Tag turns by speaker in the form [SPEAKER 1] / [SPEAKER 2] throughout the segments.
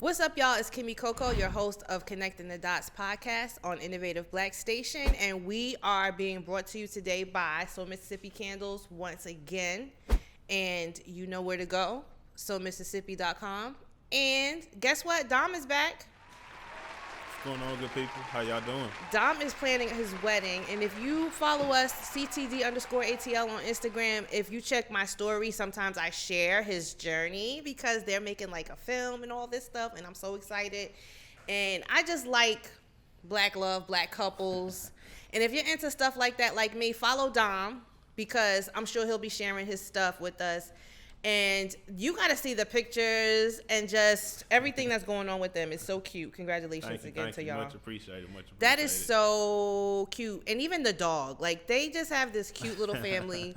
[SPEAKER 1] What's up, y'all? It's Kymmy Coco, your host of Connecting the Dots podcast on Innovative Black Station, and we are being brought to you today by So Mississippi Candles once again, and you know where to go, SoMississippi.com. And guess what? Dom is back.
[SPEAKER 2] What's going on, good people? How y'all doing?
[SPEAKER 1] Dom is planning his wedding, and if you follow us, CTD_ATL on Instagram, if you check my story, sometimes I share his journey because they're making like a film and all this stuff, and I'm so excited. And I just like black love, black couples. And if you're into stuff like that, like me, follow Dom because I'm sure he'll be sharing his stuff with us. And you got to see the pictures and just everything that's going on with them. It's so cute. Congratulations again to y'all.
[SPEAKER 2] Much appreciated.
[SPEAKER 1] That is so cute. And even the dog, like they just have this cute little family,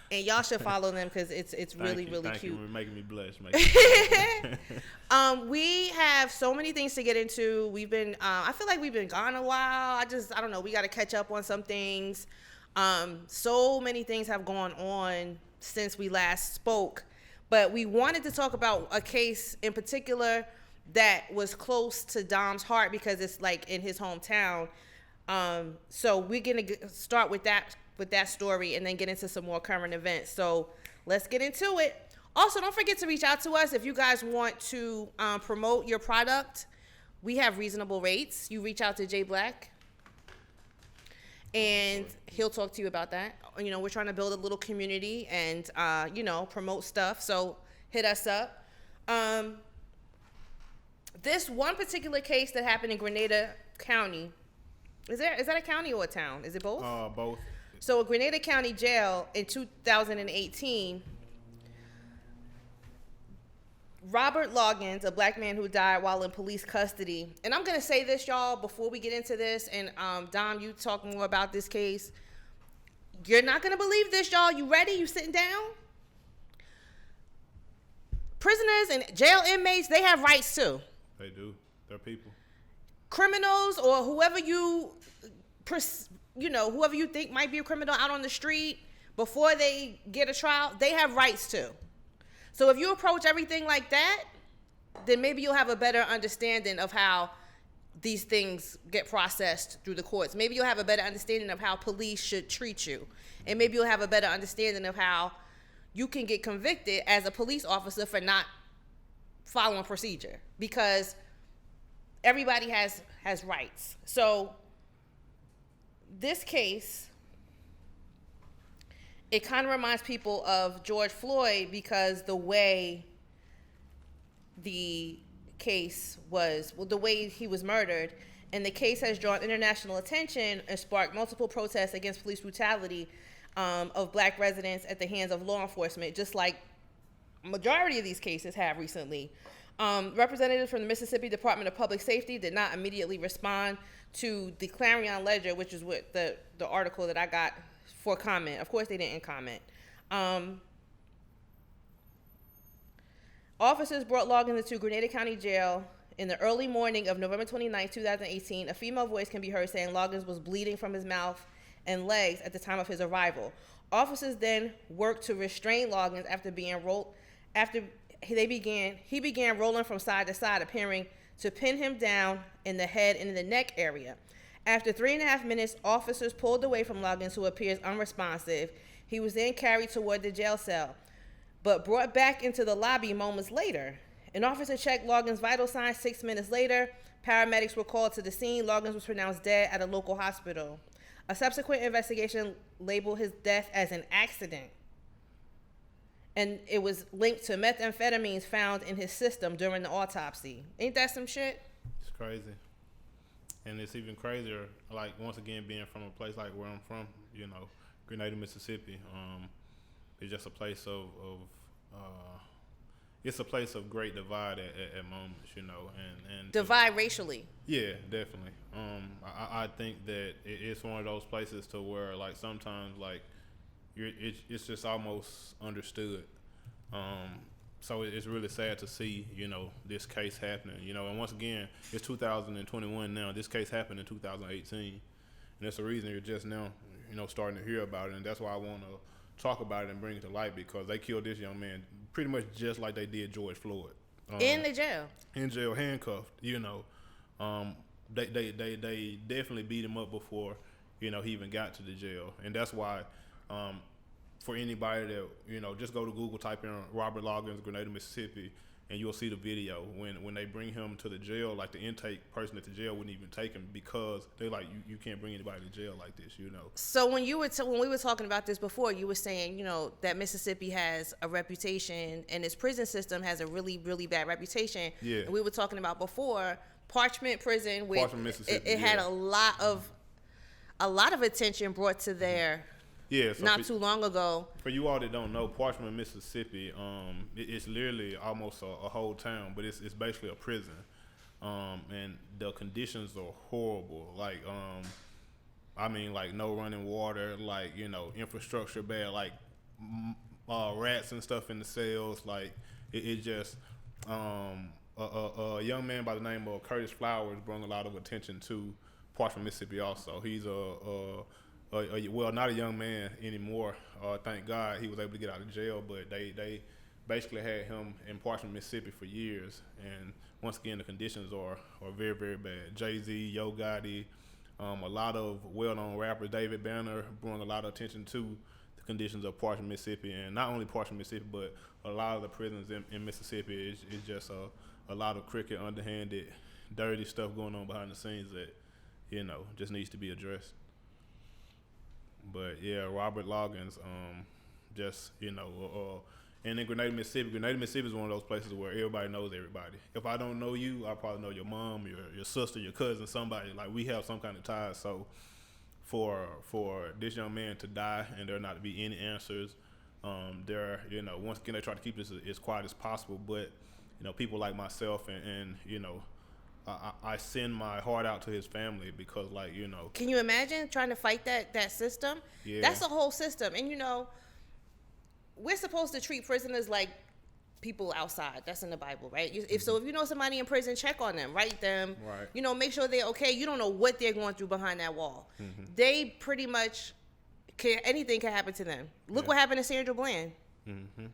[SPEAKER 1] and y'all should follow them because it's really cute.
[SPEAKER 2] Thank you for making me blush.
[SPEAKER 1] We have so many things to get into. We've been, I feel like we've been gone a while. I don't know. We got to catch up on some things. So many things have gone on since we last spoke. But we wanted to talk about a case in particular that was close to Dom's heart because it's like in his hometown. So we're gonna start with that story and then get into some more current events. So let's get into it. Also, don't forget to reach out to us if you guys want to promote your product. We have reasonable rates. You reach out to Jay Black, and he'll talk to you about that. You know, we're trying to build a little community and, promote stuff. So hit us up. This one particular case that happened in Grenada County, is that a county or a town? Is it both?
[SPEAKER 2] Both.
[SPEAKER 1] So Grenada County Jail in 2018, Robert Loggins, a black man who died while in police custody. And I'm going to say this, y'all, before we get into this. And Dom, you talk more about this case. You're not going to believe this, y'all. You ready? You sitting down? Prisoners and jail inmates, they have rights too.
[SPEAKER 2] They do. They're people.
[SPEAKER 1] Criminals or whoever you think might be a criminal out on the street before they get a trial, they have rights too. So if you approach everything like that, then maybe you'll have a better understanding of how these things get processed through the courts. Maybe you'll have a better understanding of how police should treat you. And maybe you'll have a better understanding of how you can get convicted as a police officer for not following procedure. Because everybody has rights. So this case, it kind of reminds people of George Floyd because the way the case was, the way he was murdered, and the case has drawn international attention and sparked multiple protests against police brutality of black residents at the hands of law enforcement, just like majority of these cases have recently. Representatives from the Mississippi Department of Public Safety did not immediately respond to the Clarion Ledger, which is what the article that I got for comment. Of course, they didn't comment. Officers brought Loggins into Grenada County Jail in the early morning of November 29, 2018. A female voice can be heard saying Loggins was bleeding from his mouth and legs at the time of his arrival. Officers then worked to restrain Loggins he began rolling from side to side, appearing to pin him down in the head and in the neck area. After 3.5 minutes, officers pulled away from Loggins, who appears unresponsive. He was then carried toward the jail cell, but brought back into the lobby moments later. An officer checked Loggins' vital signs. 6 minutes later, paramedics were called to the scene. Loggins was pronounced dead at a local hospital. A subsequent investigation labeled his death as an accident, and it was linked to methamphetamines found in his system during the autopsy. Ain't that some shit?
[SPEAKER 2] It's crazy. And it's even crazier, like, once again, being from a place like where I'm from, Grenada, Mississippi. It's just a place it's a place of great divide at moments, and
[SPEAKER 1] divide racially.
[SPEAKER 2] Yeah, definitely. I think that it's one of those places to where, like, sometimes, like, it's just almost understood. So it's really sad to see, this case happening, and once again, it's 2021 now. This case happened in 2018, and that's the reason you're just now, starting to hear about it, and that's why I want to talk about it and bring it to light, because they killed this young man pretty much just like they did George Floyd.
[SPEAKER 1] In the jail.
[SPEAKER 2] In jail, handcuffed. They definitely beat him up before he even got to the jail, and that's why. For anybody that just go to Google, type in Robert Loggins, Grenada, Mississippi, and you'll see the video when they bring him to the jail. Like the intake person at the jail wouldn't even take him because they like you can't bring anybody to jail like this.
[SPEAKER 1] So when we were talking about this before, you were saying that Mississippi has a reputation and its prison system has a really, really bad reputation.
[SPEAKER 2] Yeah.
[SPEAKER 1] And we were talking about before Parchment Prison, where
[SPEAKER 2] Mississippi,
[SPEAKER 1] it had a lot of attention brought to their.
[SPEAKER 2] Yeah, so
[SPEAKER 1] not too long ago.
[SPEAKER 2] For you all that don't know, Parchment, Mississippi, it's literally almost a whole town, but it's basically a prison, and the conditions are horrible. Like, like no running water, like infrastructure bad, like rats and stuff in the cells. Like it just a young man by the name of Curtis Flowers brought a lot of attention to Parchment, Mississippi. Also, he's well, not a young man anymore. Thank God he was able to get out of jail, but they basically had him in Parchment, Mississippi for years. And once again, the conditions are very, very bad. Jay-Z, Yo Gotti, a lot of well-known rappers, David Banner, brought a lot of attention to the conditions of Parchment, Mississippi. And not only Parchment, Mississippi, but a lot of the prisons in Mississippi is just a lot of crooked, underhanded, dirty stuff going on behind the scenes that, just needs to be addressed. But yeah, Robert Loggins, and in Grenada, Mississippi is one of those places where everybody knows everybody. If I don't know you, I probably know your mom, your sister, your cousin, somebody. Like we have some kind of ties. So for this young man to die and there not to be any answers, once again they try to keep this as quiet as possible. But people like myself and I send my heart out to his family because,
[SPEAKER 1] Can you imagine trying to fight that system?
[SPEAKER 2] Yeah.
[SPEAKER 1] That's a whole system. And, we're supposed to treat prisoners like people outside. That's in the Bible, right? If you know somebody in prison, check on them, write them.
[SPEAKER 2] Right.
[SPEAKER 1] Make sure they're okay. You don't know what they're going through behind that wall. Mm-hmm. They pretty much, anything can happen to them. Look what happened to Sandra Bland.
[SPEAKER 2] Mm-hmm.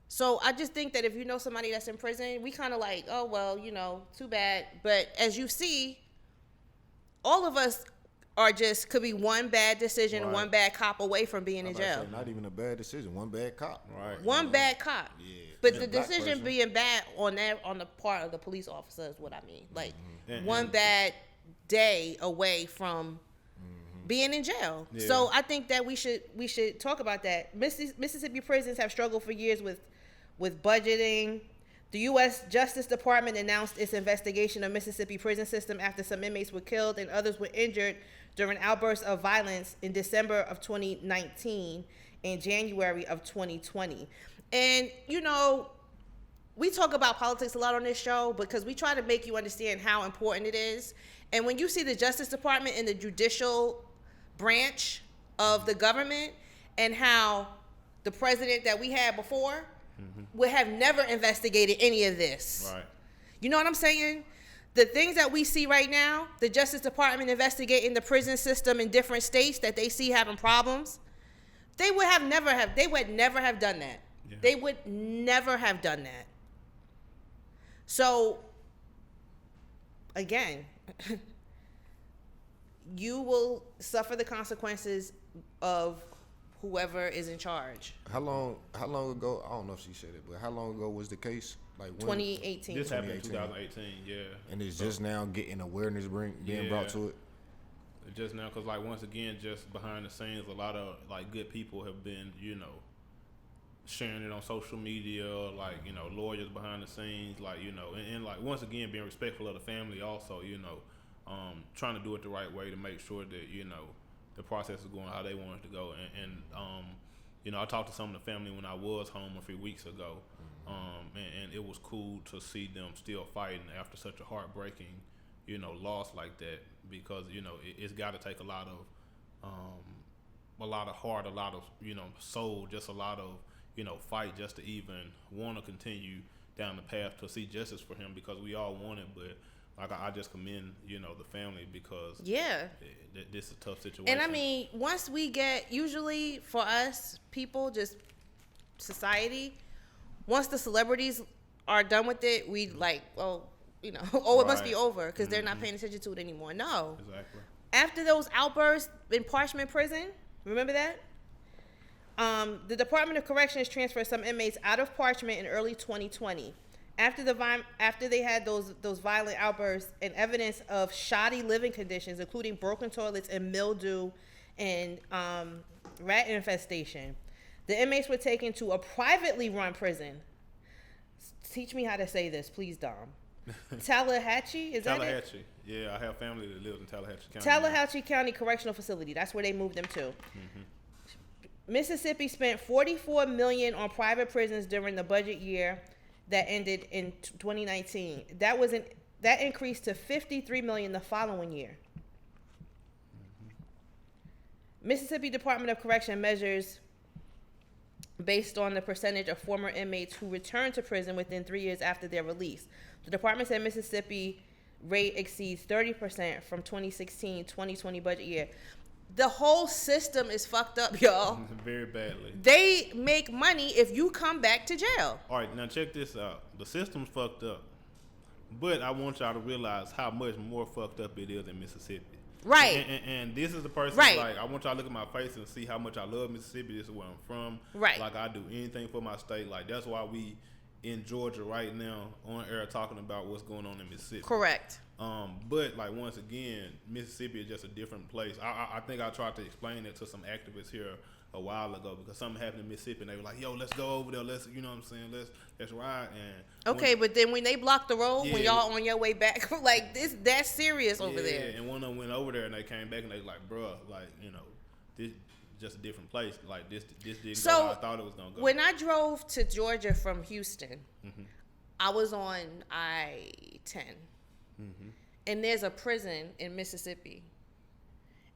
[SPEAKER 1] So I just think that if you know somebody that's in prison, we kind of like, oh, well, too bad. But as you see, all of us could be one bad decision, right. One bad cop away from being in jail.
[SPEAKER 3] Not even a bad decision, one bad cop.
[SPEAKER 2] Right.
[SPEAKER 1] One bad cop.
[SPEAKER 3] Yeah.
[SPEAKER 1] But the decision being bad on the part of the police officer is what I mean. Like one bad day away from being in jail. Yeah. So I think that we should talk about that. Mississippi prisons have struggled for years with budgeting. The U.S. Justice Department announced its investigation of Mississippi prison system after some inmates were killed and others were injured during outbursts of violence in December of 2019 and January of 2020. And, we talk about politics a lot on this show because we try to make you understand how important it is. And when you see the Justice Department and the judicial branch of the government and how the president that we had before would have never investigated any of this.
[SPEAKER 2] Right.
[SPEAKER 1] You know what I'm saying? The things that we see right now, the Justice Department investigating the prison system in different states that they see having problems, they would never have done that. Yeah. They would never have done that. So, again, you will suffer the consequences of whoever is in charge.
[SPEAKER 3] How long ago? I don't know if she said it, but how long ago was the case? Like when?
[SPEAKER 1] 2018.
[SPEAKER 2] This happened in 2018, yeah.
[SPEAKER 3] And it's just now getting awareness being brought to it.
[SPEAKER 2] Just now, because once again, just behind the scenes, a lot of good people have been, sharing it on social media, lawyers behind the scenes, and once again being respectful of the family, also, trying to do it the right way to make sure that the process is going how they want it to go. And I talked to some of the family when I was home a few weeks ago, and it was cool to see them still fighting after such a heartbreaking, loss like that, because, it's got to take a lot of heart, a lot of, soul, just a lot of, fight just to even want to continue down the path to see justice for him, because we all want it, but I just commend, the family, because this is a tough situation.
[SPEAKER 1] And I mean, once we get, usually for us, people, just society, once the celebrities are done with it, we like, well, you know, oh, it must be
[SPEAKER 2] Right.
[SPEAKER 1] over because they're not paying attention to it anymore. No.
[SPEAKER 2] Exactly.
[SPEAKER 1] After those outbursts in Parchment Prison, remember that? The Department of Corrections transferred some inmates out of Parchment in early 2020. After they had those violent outbursts and evidence of shoddy living conditions, including broken toilets and mildew and rat infestation, the inmates were taken to a privately run prison. Teach me how to say this, please, Dom. Tallahatchie, is that it?
[SPEAKER 2] Tallahatchie. Yeah, I have family that lives in Tallahatchie County.
[SPEAKER 1] Tallahatchie County Correctional Facility. That's where they moved them to. Mississippi spent $44 million on private prisons during the budget year that ended in 2019. That increased to $53 million the following year. Mississippi Department of Correction measures based on the percentage of former inmates who return to prison within 3 years after their release. The department said Mississippi rate exceeds 30% from 2016-2020 budget year. The whole system is fucked up, y'all.
[SPEAKER 2] Very badly.
[SPEAKER 1] They make money if you come back to jail.
[SPEAKER 2] All right, now check this out. The system's fucked up, but I want y'all to realize how much more fucked up it is in Mississippi.
[SPEAKER 1] Right.
[SPEAKER 2] And this is the person,
[SPEAKER 1] Right.
[SPEAKER 2] like, I want y'all to look at my face and see how much I love Mississippi. This is where I'm from.
[SPEAKER 1] Right.
[SPEAKER 2] Like, I do anything for my state. Like, that's why we in Georgia right now on air talking about what's going on in Mississippi.
[SPEAKER 1] Correct.
[SPEAKER 2] But, like, once again, Mississippi is just a different place. I think I tried to explain it to some activists here a while ago because something happened in Mississippi and they were like, yo, let's go over there. Let's, you know what I'm saying? Let's ride. And
[SPEAKER 1] Okay, but then when they block the road, when
[SPEAKER 2] Yeah.
[SPEAKER 1] y'all on your way back, like that's serious over there.
[SPEAKER 2] Yeah, and one of them went over there and they came back and they was like, bruh, like, you know, this just a different place. Like, this didn't go how I thought it was going to go.
[SPEAKER 1] When I drove to Georgia from Houston, I was on I-10. And there's a prison in Mississippi.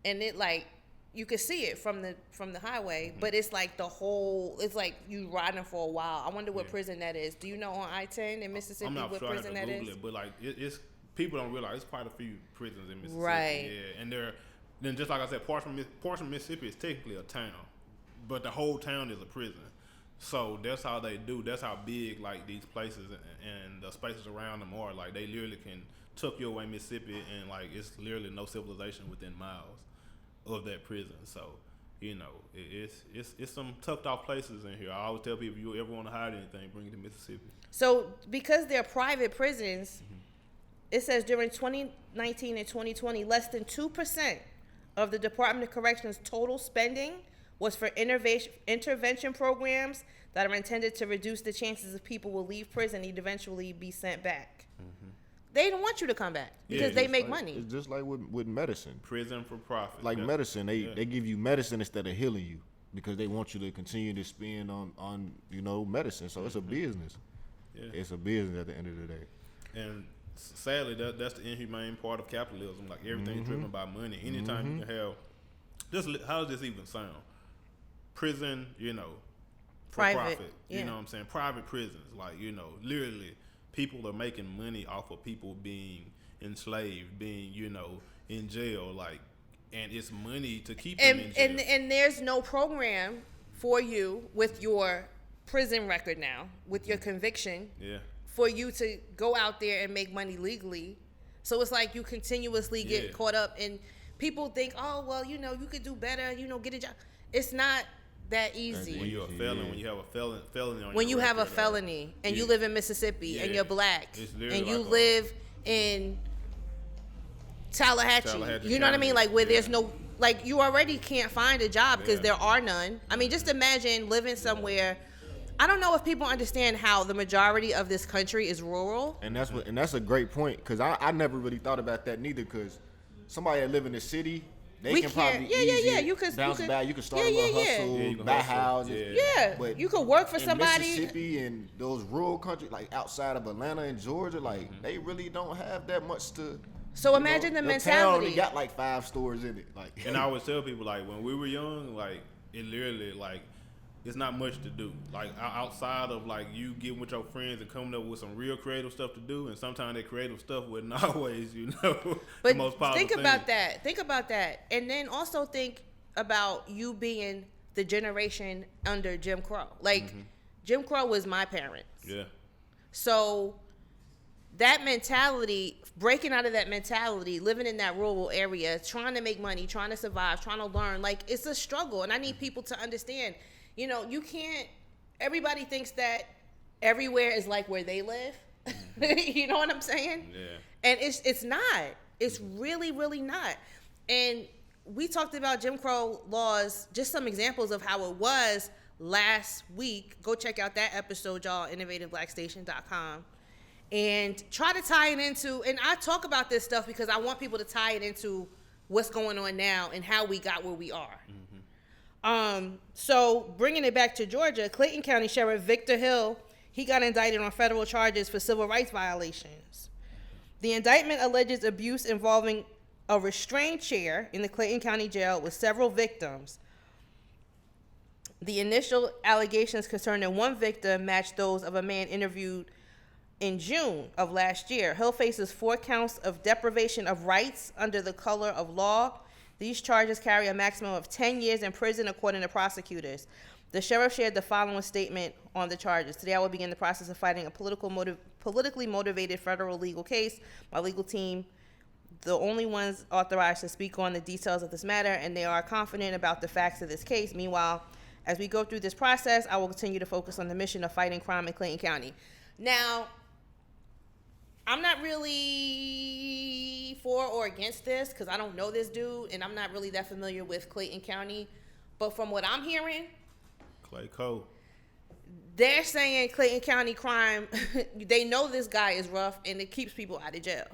[SPEAKER 1] And it like you could see it from the highway, but it's like it's like you riding for a while. I wonder what prison that is. Do you know on I-10 in Mississippi
[SPEAKER 2] I'm not
[SPEAKER 1] what
[SPEAKER 2] sure. I have
[SPEAKER 1] prison
[SPEAKER 2] to
[SPEAKER 1] that
[SPEAKER 2] Google
[SPEAKER 1] is?
[SPEAKER 2] it, but like it's people don't realize it's quite a few prisons in Mississippi.
[SPEAKER 1] Right.
[SPEAKER 2] Yeah, and then just like I said, Parchment, Mississippi is technically a town, but the whole town is a prison. So that's how they do. That's how big like these places and the spaces around them are. Like they literally can tuck you away Mississippi, and like it's literally no civilization within miles of that prison. So you know it's some tucked off places in here. I always tell people if you ever want to hide anything, bring it to Mississippi.
[SPEAKER 1] So because they're private prisons, it says during 2019 and 2020, less than 2% of the Department of Corrections' total spending was for intervention programs that are intended to reduce the chances of people will leave prison and eventually be sent back. They don't want you to come back because they make money.
[SPEAKER 3] It's just like with medicine.
[SPEAKER 2] Prison for profit.
[SPEAKER 3] Like medicine, they give you medicine instead of healing you because they want you to continue to spend on medicine. So it's a business.
[SPEAKER 2] Yeah.
[SPEAKER 3] It's a business at the end of the day.
[SPEAKER 2] And sadly, that's the inhumane part of capitalism. Like everything's driven by money. Anytime you can have, how does this even sound? Prison, for
[SPEAKER 1] Private,
[SPEAKER 2] profit.
[SPEAKER 1] yeah.
[SPEAKER 2] You know what I'm saying? Private prisons, like literally, people are making money off of people being enslaved, being in jail, like, and it's money to keep them in jail.
[SPEAKER 1] And there's no program for you with your prison record now, with your conviction.
[SPEAKER 2] Yeah.
[SPEAKER 1] For you to go out there and make money legally. So it's like you continuously get caught up and people think, oh, well, you could do better, get a job. It's not that easy.
[SPEAKER 2] When you're a felon, when you have a felony on
[SPEAKER 1] when
[SPEAKER 2] your
[SPEAKER 1] you have a
[SPEAKER 2] record,
[SPEAKER 1] felony and you live in Mississippi and you're black and you live in Tallahatchie, you know what I mean? Like where there's no, like you already can't find a job because there are none. I mean, just imagine living somewhere. I don't know if people understand how the majority of this country is rural.
[SPEAKER 3] And that's a great point because I never really thought about that neither because somebody that live in the city, they can probably you could start a little hustle, buy houses.
[SPEAKER 1] Yeah,
[SPEAKER 3] but
[SPEAKER 1] you could work for
[SPEAKER 3] in
[SPEAKER 1] somebody.
[SPEAKER 3] Mississippi and those rural countries, like outside of Atlanta and Georgia, like they really don't have that much to.
[SPEAKER 1] So imagine the mentality.
[SPEAKER 3] Town only got like 5 stores in it. Like,
[SPEAKER 2] and I always tell people like when we were young, like it literally like. It's not much to do. Like outside of like you getting with your friends and coming up with some real creative stuff to do, and sometimes that creative stuff wasn't always,
[SPEAKER 1] but
[SPEAKER 2] the most powerful
[SPEAKER 1] think
[SPEAKER 2] thing.
[SPEAKER 1] about that. Think about that, and then also think about you being the generation under Jim Crow. Like Jim Crow was my parents.
[SPEAKER 2] Yeah.
[SPEAKER 1] So that mentality, breaking out of that mentality, living in that rural area, trying to make money, trying to survive, trying to learn, like, it's a struggle. And I need people to understand, you know, you can't, everybody thinks that everywhere is like where they live. You know what I'm saying?
[SPEAKER 2] Yeah.
[SPEAKER 1] And it's not. It's really, really not. And we talked about Jim Crow laws, just some examples of how it was last week. Go check out that episode, y'all, innovativeblackstation.com. And try to tie it into, and I talk about this stuff because I want people to tie it into what's going on now and how we got where we are. So bringing it back to Georgia, Clayton County Sheriff Victor Hill, he got indicted on federal charges for civil rights violations. The indictment alleges abuse involving a restrained chair in the Clayton County Jail with several victims. The initial allegations concerning one victim matched those of a man interviewed in June of last year. Hill faces 4 counts of deprivation of rights under the color of law. These charges carry a maximum of 10 years in prison, according to prosecutors. The sheriff shared the following statement on the charges. Today, I will begin the process of fighting a politically motivated federal legal case. My legal team, the only ones authorized to speak on the details of this matter, and they are confident about the facts of this case. Meanwhile, as we go through this process, I will continue to focus on the mission of fighting crime in Clayton County. Now, I'm not really for or against this because I don't know this dude and I'm not really that familiar with Clayton County. But from what I'm hearing,
[SPEAKER 2] Clay Cole,
[SPEAKER 1] they're saying Clayton County crime, they know this guy is rough and it keeps people out of jail.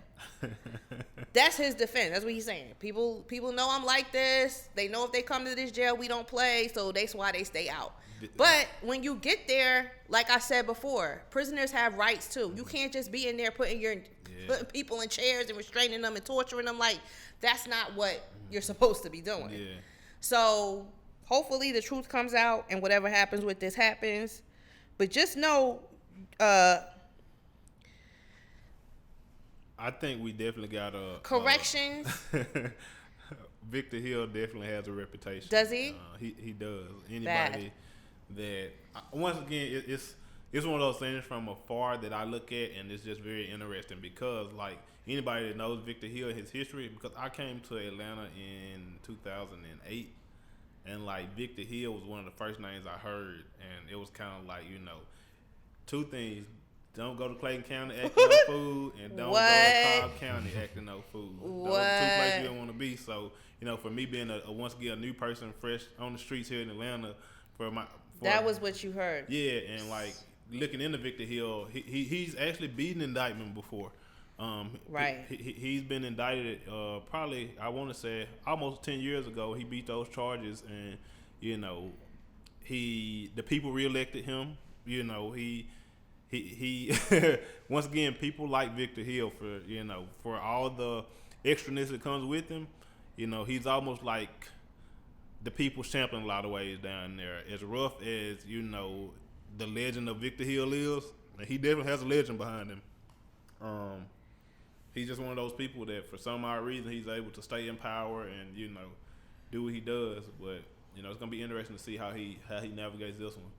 [SPEAKER 1] That's his defense. That's what he's saying. People know I'm like this. They know if they come to this jail, we don't play. So that's why they stay out. But when you get there, like I said before, prisoners have rights too. You can't just be in there putting people in chairs and restraining them and torturing them. Like, that's not what you're supposed to be doing.
[SPEAKER 2] Yeah.
[SPEAKER 1] So hopefully the truth comes out and whatever happens with this happens. But just know,
[SPEAKER 2] I think we definitely got a
[SPEAKER 1] corrections.
[SPEAKER 2] Victor Hill definitely has a reputation.
[SPEAKER 1] Does he?
[SPEAKER 2] He does. Anybody that once again, it's one of those things from afar that I look at, and it's just very interesting because, like, anybody that knows Victor Hill, his history, because I came to Atlanta in 2008, and like Victor Hill was one of the first names I heard, and it was kind of like, you know, 2 things. Don't go to Clayton County acting no fool, and don't go to Cobb County acting no fool. Those are 2 places you don't want to be. So, you know, for me being a once again a new person, fresh on the streets here in Atlanta, that
[SPEAKER 1] was what you heard.
[SPEAKER 2] Yeah, and like looking into Victor Hill, he's actually beaten indictment before.
[SPEAKER 1] Right.
[SPEAKER 2] He's been indicted probably, I want to say, almost 10 years ago. He beat those charges, and you know, the people reelected him. You know, he once again, people like Victor Hill for all the extraness that comes with him. You know, he's almost like the people's champion in a lot of ways down there. As rough as, you know, the legend of Victor Hill is, and he definitely has a legend behind him. He's just one of those people that for some odd reason he's able to stay in power and, you know, do what he does. But, you know, it's gonna be interesting to see how he navigates this one.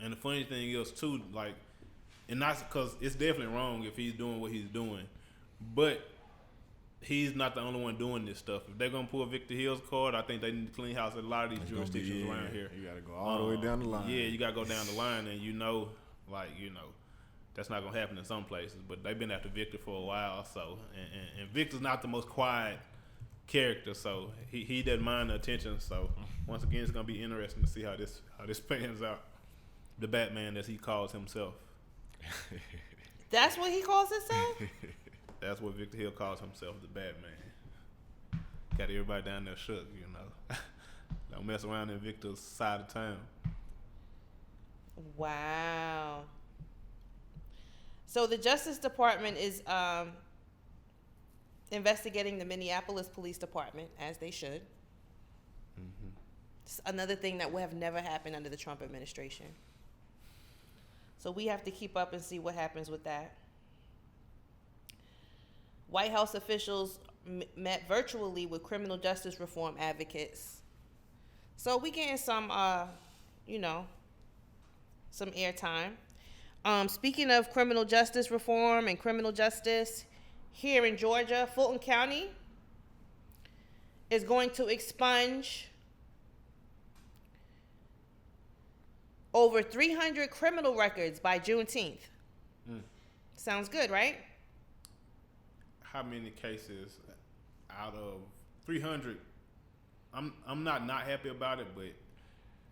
[SPEAKER 2] And the funny thing is too, like, and not because it's definitely wrong if he's doing what he's doing, but he's not the only one doing this stuff. If they're gonna pull Victor Hill's card, I think they need to clean house at a lot of these jurisdictions around here.
[SPEAKER 3] You gotta go all the way down the line.
[SPEAKER 2] Yeah, you gotta go down the line, and you know, that's not gonna happen in some places. But they've been after Victor for a while, so and Victor's not the most quiet character, so he doesn't mind the attention. So once again, it's gonna be interesting to see how this pans out. The Batman, as he calls himself.
[SPEAKER 1] That's what he calls himself?
[SPEAKER 2] That's what Victor Hill calls himself, the Batman. Got everybody down there shook, you know. Don't mess around in Victor's side of town.
[SPEAKER 1] Wow. So the Justice Department is investigating the Minneapolis Police Department, as they should. Mm-hmm. It's another thing that would have never happened under the Trump administration. So we have to keep up and see what happens with that. White House officials met virtually with criminal justice reform advocates. So we getting some some airtime. Speaking of criminal justice reform and criminal justice, here in Georgia, Fulton County is going to expunge over 300 criminal records by Juneteenth. Sounds good, right?
[SPEAKER 2] How many cases out of 300? I'm not happy about it, but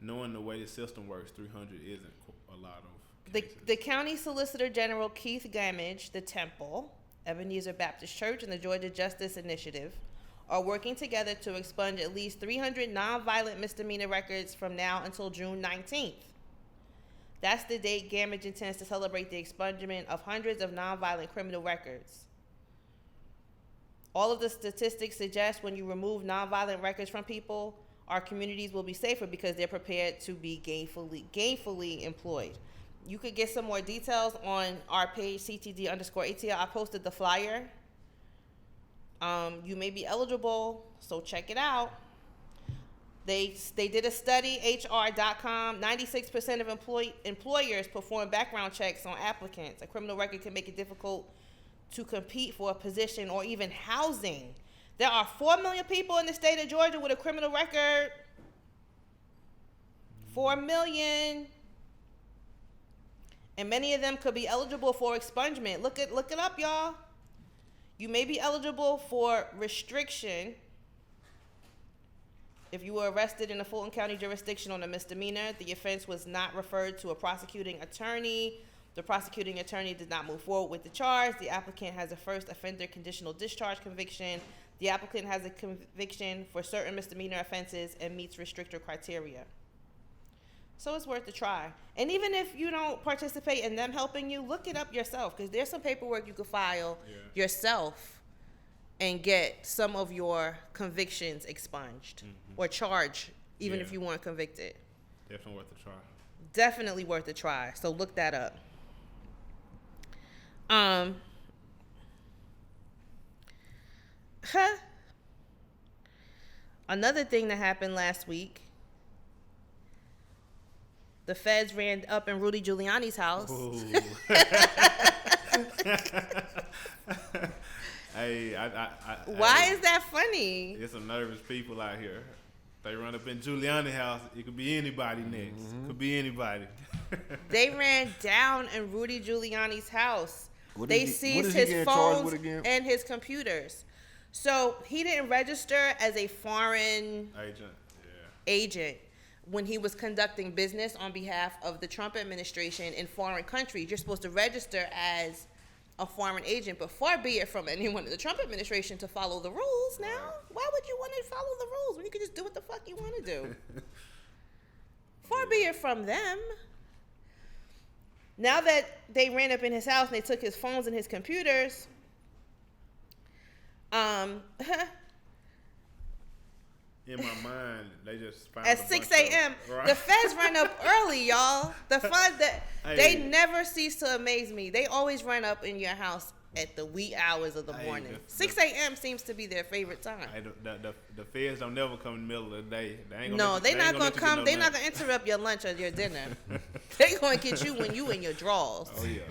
[SPEAKER 2] knowing the way the system works, 300 isn't a lot of cases.
[SPEAKER 1] The County Solicitor General Keith Gamage, the Temple, Ebenezer Baptist Church, and the Georgia Justice Initiative are working together to expunge at least 300 nonviolent misdemeanor records from now until June 19th. That's the date Gamage intends to celebrate the expungement of hundreds of nonviolent criminal records. All of the statistics suggest when you remove nonviolent records from people, our communities will be safer because they're prepared to be gainfully employed. You could get some more details on our page, CTD_ATL. I posted the flyer. You may be eligible, so check it out. They did a study, HR.com. 96% of employers perform background checks on applicants. A criminal record can make it difficult to compete for a position or even housing. There are 4 million people in the state of Georgia with a criminal record. 4 million. And many of them could be eligible for expungement. Look it up, y'all. You may be eligible for restriction if you were arrested in a Fulton County jurisdiction on a misdemeanor. The offense was not referred to a prosecuting attorney. The prosecuting attorney did not move forward with the charge. The applicant has a first offender conditional discharge conviction. The applicant has a conviction for certain misdemeanor offenses and meets restrictor criteria. So it's worth a try. And even if you don't participate in them helping you, look it up yourself, because there's some paperwork you can file yourself and get some of your convictions expunged or charged, even if you weren't convicted.
[SPEAKER 2] Definitely worth a try.
[SPEAKER 1] Definitely worth a try. So look that up. Another thing that happened last week, the feds ran up in Rudy Giuliani's house.
[SPEAKER 2] Hey,
[SPEAKER 1] why is that funny?
[SPEAKER 2] There's some nervous people out here. They run up in Giuliani's house. It could be anybody next. Could be anybody.
[SPEAKER 1] They ran down in Rudy Giuliani's house. They seized his phones and his computers. So he didn't register as a foreign agent when he was conducting business on behalf of the Trump administration in foreign countries. You're supposed to register as a foreign agent, but far be it from anyone in the Trump administration to follow the rules now. Why would you want to follow the rules when you can just do what the fuck you want to do? Far be it from them. Now that they ran up in his house and they took his phones and his computers,
[SPEAKER 2] in my mind, they just found
[SPEAKER 1] at 6 a.m. Right? The feds run up early, y'all. The feds they never cease to amaze me. They always run up in your house at the wee hours of the morning. 6 a.m. seems to be their favorite time.
[SPEAKER 2] The feds don't never come in the middle of the day.
[SPEAKER 1] They're not gonna come. They're not gonna interrupt your lunch or your dinner. They're gonna get you when you in your drawers.
[SPEAKER 2] Oh yeah.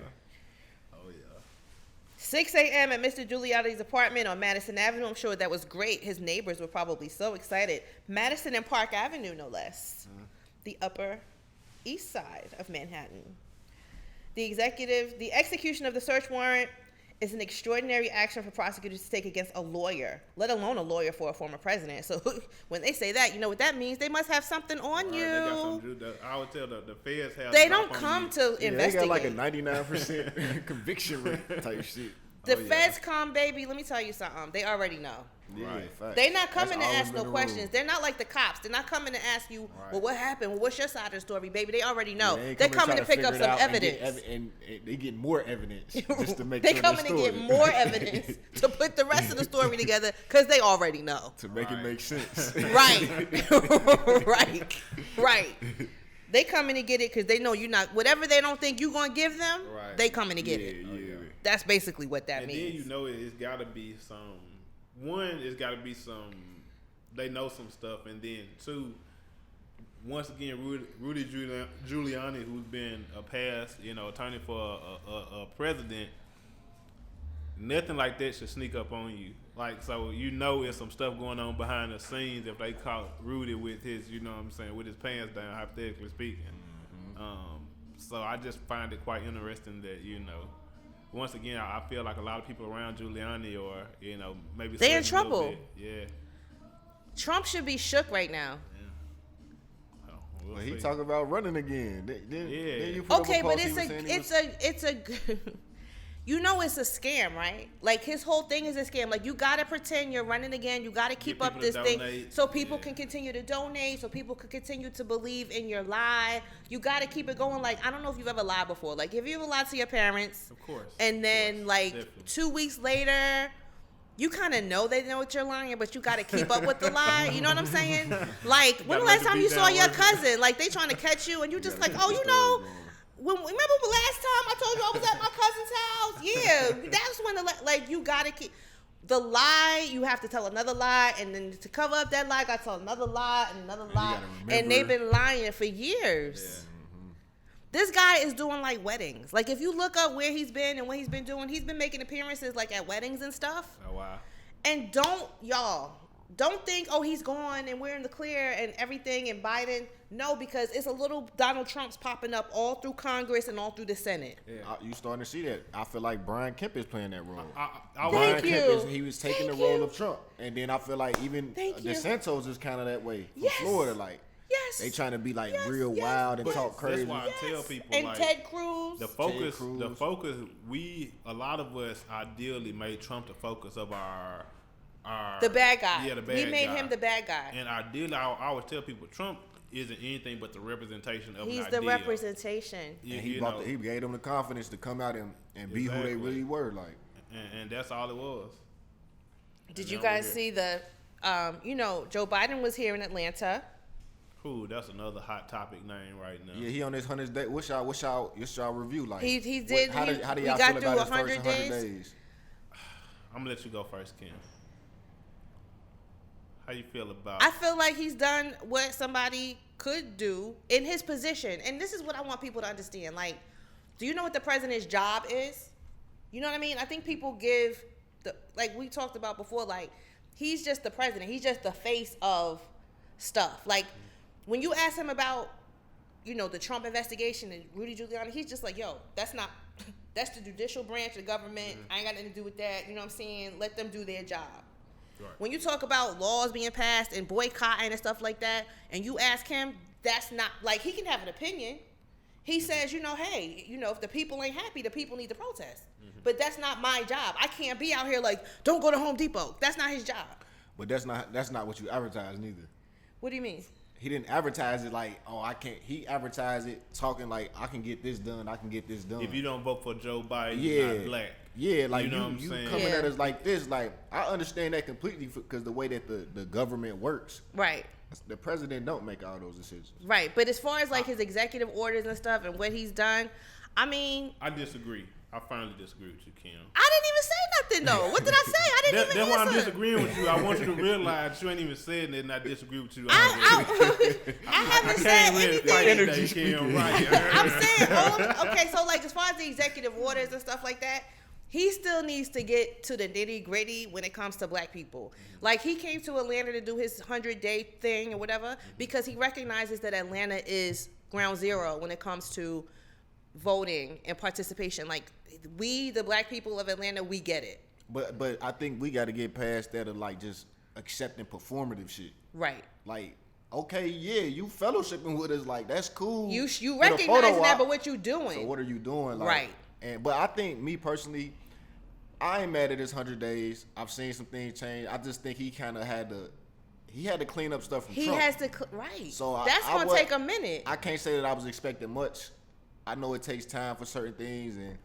[SPEAKER 1] 6 a.m. at Mr. Giuliani's apartment on Madison Avenue. I'm sure that was great. His neighbors were probably so excited. Madison and Park Avenue, no less. The Upper East Side of Manhattan. The execution of the search warrant is an extraordinary action for prosecutors to take against a lawyer, let alone a lawyer for a former president. So when they say that, you know what that means? They must have something on you.
[SPEAKER 2] They got something to do. I would tell the feds have.
[SPEAKER 1] They don't come to investigate.
[SPEAKER 3] They got like a 99% conviction rate type shit.
[SPEAKER 1] The feds come, baby. Let me tell you something. They already know.
[SPEAKER 3] Right.
[SPEAKER 1] They're not coming to ask no questions. They're not like the cops. They're not coming to ask you, well, what happened? Well, what's your side of the story, baby? They already know. They're coming to pick up some evidence.
[SPEAKER 3] And they get more evidence just to make
[SPEAKER 1] sure they're coming to get more evidence to put the rest of the story together because they already know.
[SPEAKER 3] To make it make sense.
[SPEAKER 1] Right. They coming to get it because they know you're not, whatever they don't think you're going to give them, they coming to get it.
[SPEAKER 3] Yeah.
[SPEAKER 1] That's basically what that means.
[SPEAKER 2] And then you know it's got to be they know some stuff, and then two, once again, Rudy Giuliani, who's been a past, attorney for a president, nothing like that should sneak up on you. Like, so there's some stuff going on behind the scenes if they caught Rudy with his, with his pants down, hypothetically speaking. So I just find it quite interesting that, once again, I feel like a lot of people around Giuliani or, maybe
[SPEAKER 1] they're in trouble.
[SPEAKER 2] Yeah.
[SPEAKER 1] Trump should be shook right now.
[SPEAKER 2] Yeah.
[SPEAKER 3] Well, he talk about running again. Then you put
[SPEAKER 1] okay, but it's a it's a scam, right? Like, his whole thing is a scam. Like, you gotta pretend you're running again. You gotta keep up this thing so people can continue to donate, so people can continue to believe in your lie. You gotta keep it going. Like, I don't know if you've ever lied before. Like, have you ever lied to your parents?
[SPEAKER 2] Of course.
[SPEAKER 1] And then,
[SPEAKER 2] Definitely.
[SPEAKER 1] 2 weeks later, you kind of know they know what you're lying, but you got to keep up with the lie. You know what I'm saying? Like, when the last time you saw your cousin? Like, they trying to catch you, and you just like, remember the last time I told you I was at my cousin's house? Yeah, that's when you got to keep the lie. You have to tell another lie, and then to cover up that lie, got to tell another lie and another lie, and they've been lying for years. Yeah. This guy is doing like weddings. Like, if you look up where he's been and what he's been doing, he's been making appearances like at weddings and stuff.
[SPEAKER 2] Oh, wow.
[SPEAKER 1] And don't think, he's gone and we're in the clear and everything and Biden. No, because it's a little Donald Trump's popping up all through Congress and all through the Senate.
[SPEAKER 3] Yeah, you starting to see that. I feel like Brian Kemp is playing that role.
[SPEAKER 1] Thank you.
[SPEAKER 3] He was taking the role of Trump. And then I feel like even DeSantis is kind of that way from Florida. Like,
[SPEAKER 1] yes.
[SPEAKER 3] They trying to be like real wild and talk crazy.
[SPEAKER 2] That's why I tell people,
[SPEAKER 1] and
[SPEAKER 2] like,
[SPEAKER 1] Ted Cruz.
[SPEAKER 2] The focus. A lot of us ideally made Trump the focus of our
[SPEAKER 1] the bad guy.
[SPEAKER 2] Yeah, the bad guy.
[SPEAKER 1] We made him the bad guy.
[SPEAKER 2] And ideally, I always tell people, Trump isn't anything but the representation of an idea.
[SPEAKER 1] He's the representation.
[SPEAKER 3] And he gave them the confidence to come out and be who they really were. Like,
[SPEAKER 2] and that's all it was.
[SPEAKER 1] Did you guys see the? Joe Biden was here in Atlanta.
[SPEAKER 2] Ooh, that's another hot topic name right now.
[SPEAKER 3] Yeah, he on his 100 day. What's y'all review like?
[SPEAKER 1] He did.
[SPEAKER 3] How do y'all
[SPEAKER 1] got
[SPEAKER 3] feel
[SPEAKER 1] through
[SPEAKER 3] about
[SPEAKER 1] 100
[SPEAKER 3] his first 100 days?
[SPEAKER 2] I'm gonna let you go first, Kim. How you feel about?
[SPEAKER 1] I feel like he's done what somebody could do in his position, and this is what I want people to understand. Like, do you know what the president's job is? You know what I mean? I think people give like we talked about before. Like, he's just the president. He's just the face of stuff. Like, when you ask him about, the Trump investigation and Rudy Giuliani, he's just like, that's the judicial branch of the government. I ain't got nothing to do with that. You know what I'm saying? Let them do their job. Right. When you talk about laws being passed and boycotting and stuff like that, and you ask him, that's not, like, he can have an opinion. He says, hey, if the people ain't happy, the people need to protest. Mm-hmm. But that's not my job. I can't be out here like, don't go to Home Depot. That's not his job.
[SPEAKER 3] But that's not what you advertise neither.
[SPEAKER 1] What do you mean?
[SPEAKER 3] He didn't advertise it like, I can't. He advertised it talking like, I can get this done. I can get this done.
[SPEAKER 2] If you don't vote for Joe Biden, you're not black.
[SPEAKER 3] Yeah, like, you coming at us like this. Like, I understand that completely because the way that the government works.
[SPEAKER 1] Right.
[SPEAKER 3] The president don't make all those decisions.
[SPEAKER 1] Right. But as far as like his executive orders and stuff and what he's done, I mean.
[SPEAKER 2] I disagree. I finally disagree with you, Kim.
[SPEAKER 1] I didn't even say nothing, though. What did I say? I didn't even
[SPEAKER 2] That's why I'm disagreeing with you. I want you to realize you ain't even said that, and I disagree with you.
[SPEAKER 1] I haven't said anything.
[SPEAKER 2] Kim, right.
[SPEAKER 1] I'm saying, okay, so like as far as the executive orders and stuff like that, he still needs to get to the nitty gritty when it comes to black people. Like, he came to Atlanta to do his 100-day thing or whatever because he recognizes that Atlanta is ground zero when it comes to voting and participation. Like, we, the black people of Atlanta, we get it.
[SPEAKER 3] But I think we got to get past that of like just accepting performative shit.
[SPEAKER 1] Right.
[SPEAKER 3] Like, okay, yeah, you fellowshipping with us, like that's cool.
[SPEAKER 1] You recognize that, but what you doing?
[SPEAKER 3] So what are you doing? Like,
[SPEAKER 1] right.
[SPEAKER 3] But I think me personally, I ain't mad at this 100 days. I've seen some things change. I just think he kind of had to clean up stuff from Trump.
[SPEAKER 1] He has to, right.
[SPEAKER 3] So
[SPEAKER 1] that's going to take a minute.
[SPEAKER 3] I can't say that I was expecting much. I know it takes time for certain things, and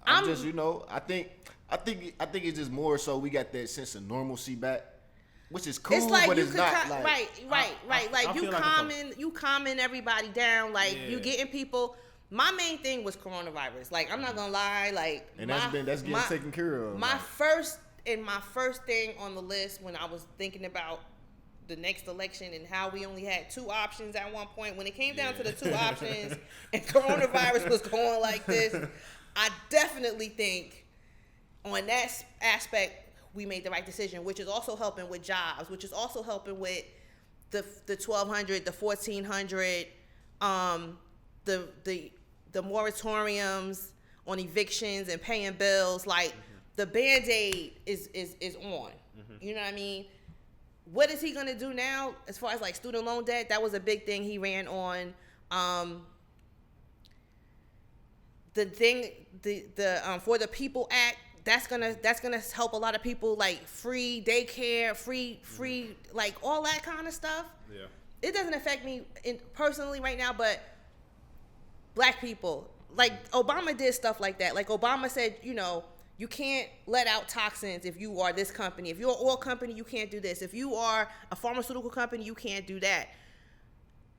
[SPEAKER 3] I'm just, I think it's just more so we got that sense of normalcy back, which is cool, it's like but it's not like
[SPEAKER 1] right. Like you calming everybody down, like you getting people. My main thing was coronavirus. Like, I'm not gonna lie, like,
[SPEAKER 3] and that's getting taken care of.
[SPEAKER 1] My first thing on the list when I was thinking about the next election and how we only had 2 options at one point. When it came down to the 2 options and coronavirus was going like this, I definitely think on that aspect we made the right decision, which is also helping with jobs, which is also helping with the 1,200, the 1,400, the moratoriums on evictions and paying bills. Like the Band-Aid is on. You know what I mean? What is he gonna do now as far as like student loan debt? That was a big thing he ran on. The thing, the For the People Act, that's gonna help a lot of people, like free daycare, free like all that kind of stuff.
[SPEAKER 2] Yeah.
[SPEAKER 1] It doesn't affect me personally right now, but black people, like Obama did stuff like that. Like Obama said, you know, you can't let out toxins if you are this company. If you're an oil company, you can't do this. If you are a pharmaceutical company, you can't do that.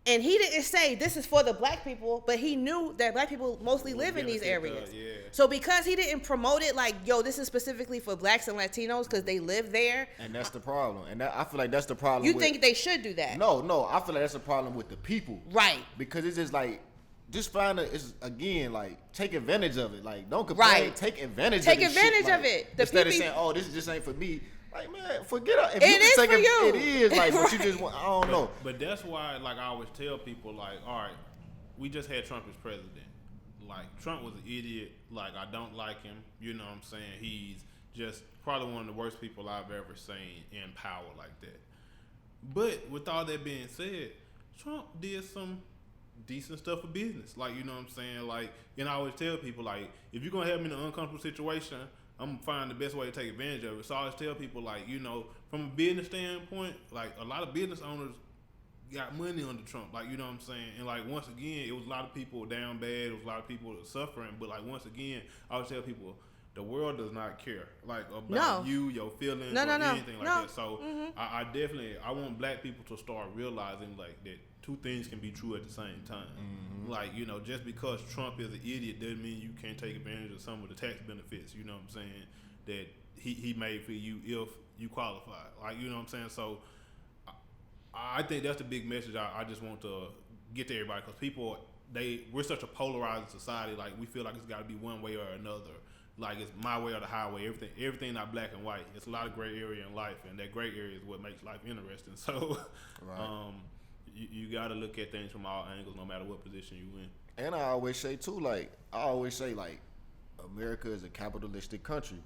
[SPEAKER 1] And he didn't say this is for the black people, but he knew that black people mostly live in these areas.
[SPEAKER 2] Yeah.
[SPEAKER 1] So because he didn't promote it like, yo, this is specifically for blacks and Latinos because they live there.
[SPEAKER 3] And that's the problem. And I feel like that's the problem.
[SPEAKER 1] You think they should do that?
[SPEAKER 3] No. I feel like that's the problem with the people.
[SPEAKER 1] Right.
[SPEAKER 3] Because it's just like, just find it's again like take advantage of it. Like don't complain.
[SPEAKER 1] Right.
[SPEAKER 3] Take advantage.
[SPEAKER 1] Take
[SPEAKER 3] of
[SPEAKER 1] advantage
[SPEAKER 3] shit.
[SPEAKER 1] of
[SPEAKER 3] Like,
[SPEAKER 1] it.
[SPEAKER 3] Instead of saying, "Oh, this just ain't for me." Like man, forget it. If
[SPEAKER 1] It
[SPEAKER 3] you can
[SPEAKER 1] is
[SPEAKER 3] take
[SPEAKER 1] for you.
[SPEAKER 3] It is like, but
[SPEAKER 1] Right.
[SPEAKER 3] you just want. I don't know.
[SPEAKER 2] But that's why, like I always tell people, like, all right, we just had Trump as president. Like Trump was an idiot. Like I don't like him. You know what I'm saying? He's just probably one of the worst people I've ever seen in power like that. But with all that being said, Trump did some decent stuff for business. Like, you know what I'm saying? Like, and I always tell people, like, if you're going to have me in an uncomfortable situation, I'm going to find the best way to take advantage of it. So I always tell people, like, you know, from a business standpoint, like, a lot of business owners got money under Trump. Like, you know what I'm saying? And, like, once again, it was a lot of people down bad. It was a lot of people suffering. But, like, once again, I always tell people, the world does not care, like, about you, your feelings, or anything like that. So I definitely, I want black people to start realizing, like, that 2 things can be true at the same time. Like, you know, just because Trump is an idiot doesn't mean you can't take advantage of some of the tax benefits, you know what I'm saying, that he made for you if you qualify. Like, you know what I'm saying? So I think that's the big message I just want to get to everybody, because people, we're such a polarized society. Like, we feel like it's got to be one way or another. Like, it's my way or the highway. Everything not black and white. It's a lot of gray area in life, and that gray area is what makes life interesting. So, right. You got to look at things from all angles, no matter what position you in.
[SPEAKER 3] And I always say too, like America is a capitalistic country.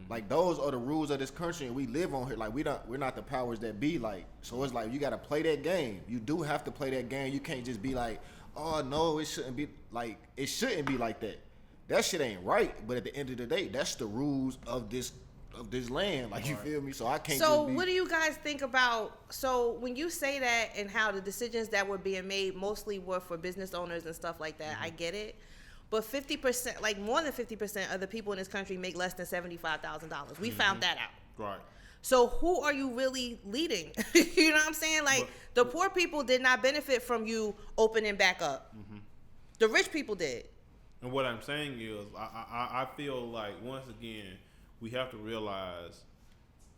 [SPEAKER 3] Like those are the rules of this country, and we live on here. Like we're not the powers that be. Like, so it's like you got to play that game. You do have to play that game. You can't just be like, oh no, it shouldn't be like that. That shit ain't right. But at the end of the day, that's the rules of this land. Like, you feel me? So I can't.
[SPEAKER 1] So what do you guys think about? So when you say that and how the decisions that were being made mostly were for business owners and stuff like that, I get it. But 50%, like more than 50% of the people in this country make less than $75,000. We found that out.
[SPEAKER 2] Right.
[SPEAKER 1] So who are you really leading? You know what I'm saying? Like, the poor people did not benefit from you opening back up. The rich people did.
[SPEAKER 2] And what I'm saying is, I feel like, once again, we have to realize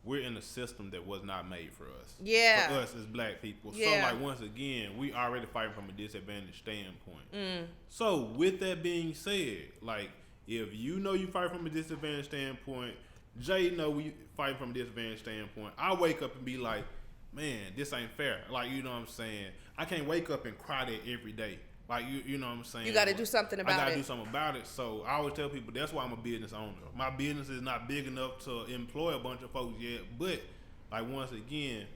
[SPEAKER 2] we're in a system that was not made for us.
[SPEAKER 1] Yeah.
[SPEAKER 2] For us as black people.
[SPEAKER 1] Yeah.
[SPEAKER 2] So, like, once again, we already fighting from a disadvantaged standpoint. So, with that being said, like, if you know you fight from a disadvantaged standpoint, Jay know we fighting from a disadvantaged standpoint, I wake up and be like, man, this ain't fair. Like, you know what I'm saying? I can't wake up and cry that every day. Like, you know what I'm saying?
[SPEAKER 1] You got to do something about it.
[SPEAKER 2] I got to do something about it. So I always tell people that's why I'm a business owner. My business is not big enough to employ a bunch of folks yet, but, like, once again,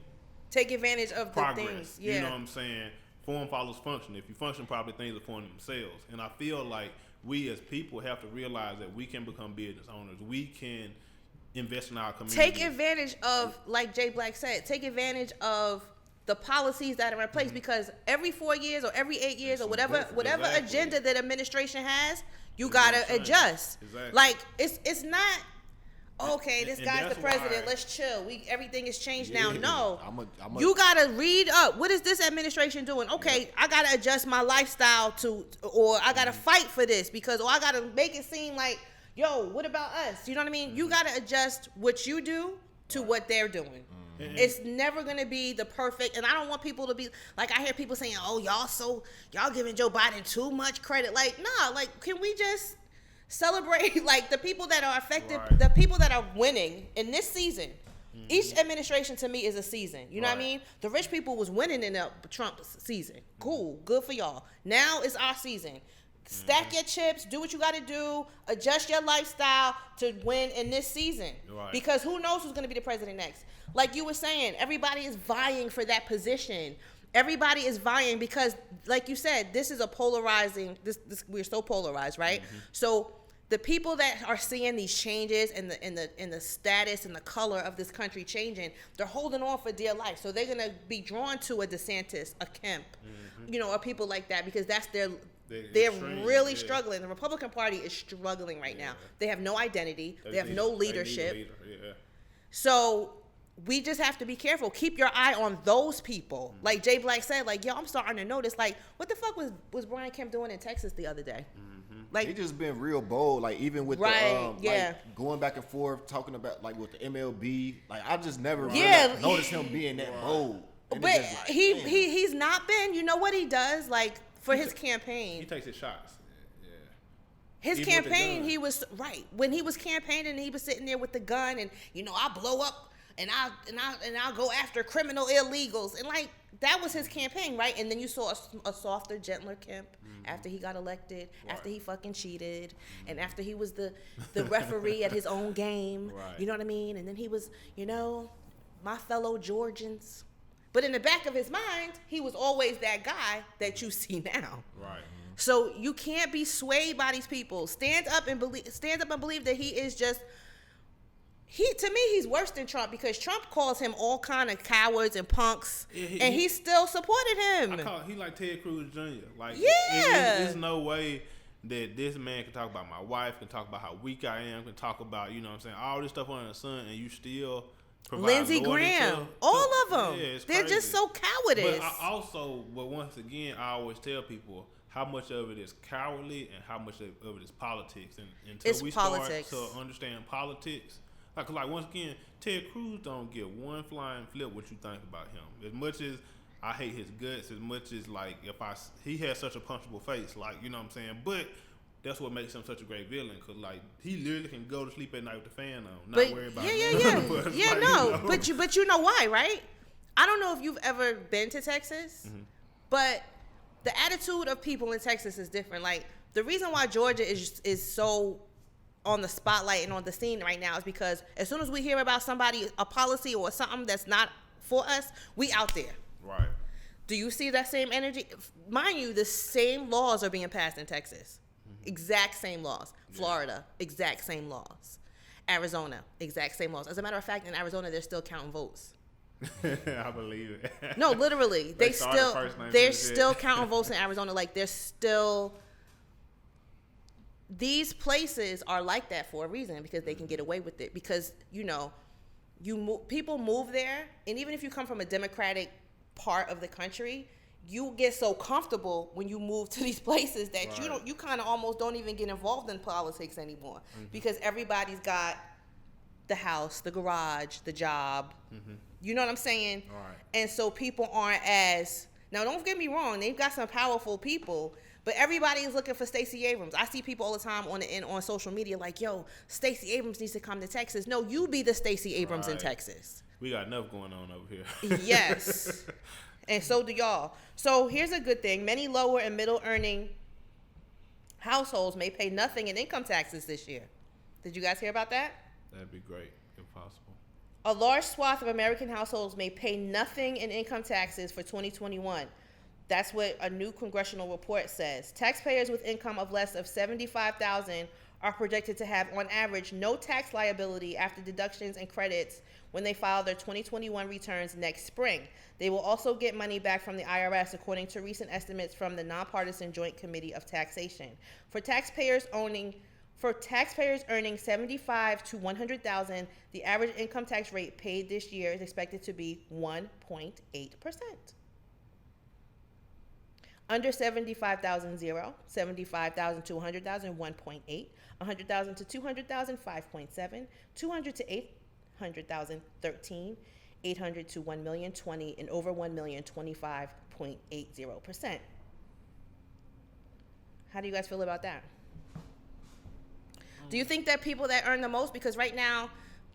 [SPEAKER 1] take advantage of
[SPEAKER 2] progress,
[SPEAKER 1] the things. Yeah.
[SPEAKER 2] You know what I'm saying? Form follows function. If you function properly, things will form themselves. And I feel like we as people have to realize that we can become business owners. We can invest in our community.
[SPEAKER 1] Take advantage of, like Jay Black said, take advantage of the policies that are in place, because every 4 years or every 8 years or whatever agenda that administration has, you gotta adjust.
[SPEAKER 2] Exactly.
[SPEAKER 1] Like, it's not okay. This guy's the president. Let's chill. Everything is changed now. No, you gotta read up. What is this administration doing? Okay, I gotta adjust my lifestyle or I gotta fight for this or I gotta make it seem like, yo, what about us? You know what I mean? You gotta adjust what you do to what they're doing.
[SPEAKER 2] Mm-hmm.
[SPEAKER 1] It's never going to be the perfect, and I don't want people to be like, I hear people saying, oh, y'all giving Joe Biden too much credit. Like, nah, like, can we just celebrate like the people that are affected,
[SPEAKER 2] Right.
[SPEAKER 1] the people that are winning in this season? Each administration to me is a season. You know what I mean? The rich people was winning in the Trump season. Cool, good for y'all. Now it's our season. Stack your chips, do what you got to do, adjust your lifestyle to win in this season.
[SPEAKER 2] Right.
[SPEAKER 1] Because who knows who's going to be the president next? Like you were saying, everybody is vying for that position. Everybody is vying because, like you said, this is a polarizing. This we're so polarized, right? So the people that are seeing these changes and the status and the color of this country changing, they're holding on for dear life. So they're gonna be drawn to a DeSantis, a Kemp, or people like that because that's their. They're really struggling. The Republican Party is struggling right now. They have no identity. They have no leadership. So we just have to be careful. Keep your eye on those people. Like Jay Black said, like, yo, I'm starting to notice, like, what the fuck was Brian Kemp doing in Texas the other day? Like,
[SPEAKER 3] they just been real bold, like even with like going back and forth, talking about like with the MLB. Like I just never really noticed him being that bold. And
[SPEAKER 1] but
[SPEAKER 3] it's just like,
[SPEAKER 1] he's not been. You know what he does? Like for his campaign,
[SPEAKER 2] he takes his shots. Yeah.
[SPEAKER 1] His
[SPEAKER 2] Even
[SPEAKER 1] campaign, he was right when he was campaigning. He was sitting there with the gun, and I blow up, and I'll go after criminal illegals, and like that was his campaign, right? And then you saw a softer, gentler Kemp after he got elected, after he fucking cheated, and after he was the referee at his own game.
[SPEAKER 2] Right.
[SPEAKER 1] You know what I mean? And then he was, my fellow Georgians. But in the back of his mind, he was always that guy that you see now.
[SPEAKER 2] Right.
[SPEAKER 1] So you can't be swayed by these people. Stand up and believe that he is just. To me, he's worse than Trump because Trump calls him all kind of cowards and punks, and he still supported him.
[SPEAKER 2] He like Ted Cruz Jr. Like,
[SPEAKER 1] there's
[SPEAKER 2] no way that this man can talk about my wife, can talk about how weak I am, can talk about, all this stuff under the sun, and you still provide
[SPEAKER 1] Lindsey Graham, all of them.
[SPEAKER 2] Yeah, it's
[SPEAKER 1] they're
[SPEAKER 2] crazy.
[SPEAKER 1] just so cowardice.
[SPEAKER 2] But once again, I always tell people how much of it is cowardly and how much of it is politics. And until we start to understand politics. Like once again, Ted Cruz don't give one flying flip what you think about him. As much as I hate his guts, as much as like he has such a punchable face, like you know what I'm saying. But that's what makes him such a great villain, cause like he literally can go to sleep at night with the fan on, not worry about
[SPEAKER 1] But you know why, right? I don't know if you've ever been to Texas, but the attitude of people in Texas is different. Like the reason why Georgia is so on the spotlight and on the scene right now is because as soon as we hear about a policy or something that's not for us, we out there.
[SPEAKER 2] Right.
[SPEAKER 1] Do you see that same energy? Mind you, the same laws are being passed in Texas. Exact same laws. Florida, exact same laws. Arizona, exact same laws. As a matter of fact, in Arizona, they're still counting votes.
[SPEAKER 2] I believe it.
[SPEAKER 1] No, literally, they're still counting votes in Arizona. Like they're still. These places are like that for a reason because they can get away with it because people move there, and even if you come from a Democratic part of the country, you get so comfortable when you move to these places that you kind of almost don't even get involved in politics anymore because everybody's got the house, the garage, the job. You know what I'm saying?
[SPEAKER 2] Right.
[SPEAKER 1] And so people aren't as now. Don't get me wrong; they've got some powerful people. But everybody is looking for Stacey Abrams. I see people all the time on social media like, yo, Stacey Abrams needs to come to Texas. No, you be the Stacey Abrams in Texas.
[SPEAKER 2] We got enough going on over here.
[SPEAKER 1] Yes. And so do y'all. So here's a good thing. Many lower and middle earning households may pay nothing in income taxes this year. Did you guys hear about that?
[SPEAKER 2] That'd be great if possible.
[SPEAKER 1] A large swath of American households may pay nothing in income taxes for 2021. That's what a new congressional report says. Taxpayers with income of less of $75,000 are projected to have, on average, no tax liability after deductions and credits when they file their 2021 returns next spring. They will also get money back from the IRS, according to recent estimates from the Nonpartisan Joint Committee of Taxation. For taxpayers earning $75,000 to $100,000, the average income tax rate paid this year is expected to be 1.8%. Under 75,000, 0. 75,000 to 100,000, 1.8. 100,000 to 200,000, 5.7. 200 to 800,000, 13. 800 to 1 million 20, and over 1 million 25.80%. How do you guys feel about that? Do you think that people that earn the most, because right now,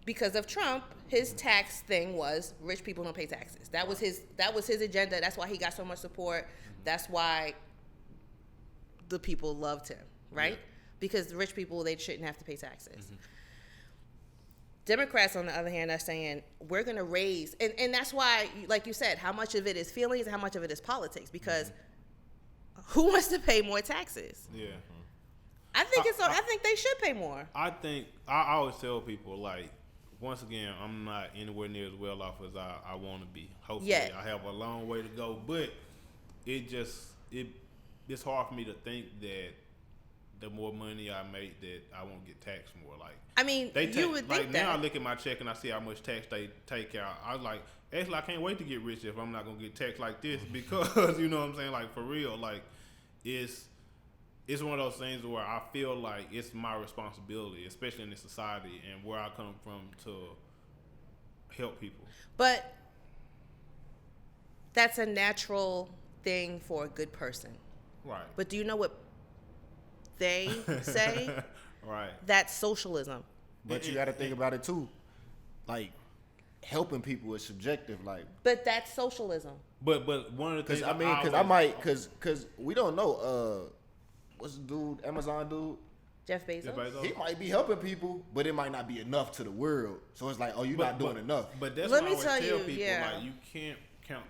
[SPEAKER 1] because of Trump, his tax thing was rich people don't pay taxes. That was his agenda. That's why he got so much support. That's why the people loved him, right? Yeah. Because the rich people, they shouldn't have to pay taxes. Mm-hmm. Democrats, on the other hand, are saying we're going to raise, and that's why, like you said, how much of it is feelings and how much of it is politics, because who wants to pay more taxes?
[SPEAKER 2] Yeah.
[SPEAKER 1] I think I think they should pay more.
[SPEAKER 2] I always tell people, like, once again, I'm not anywhere near as well off as I want to be. Hopefully, I have a long way to go, but it's hard for me to think that the more money I make, that I won't get taxed more. Like,
[SPEAKER 1] I mean, you would think that.
[SPEAKER 2] Now I look at my check and I see how much tax they take out. I was like, actually, I can't wait to get rich if I'm not gonna get taxed like this, because you know what I'm saying, like, for real, like, it's one of those things where I feel like it's my responsibility, especially in this society and where I come from, to help people.
[SPEAKER 1] But that's a natural thing for a good person.
[SPEAKER 2] Right.
[SPEAKER 1] But do you know what they say?
[SPEAKER 2] Right.
[SPEAKER 1] That's socialism.
[SPEAKER 3] But you got to think about it too. Like, helping people is subjective. Like,
[SPEAKER 1] but that's socialism.
[SPEAKER 2] But one of the things,
[SPEAKER 3] because we don't know. What's the dude? Amazon dude?
[SPEAKER 1] Jeff Bezos.
[SPEAKER 3] He might be helping people, but it might not be enough to the world. So it's like, oh, you're not doing enough.
[SPEAKER 2] But that's what I always tell people. Like, you can't count.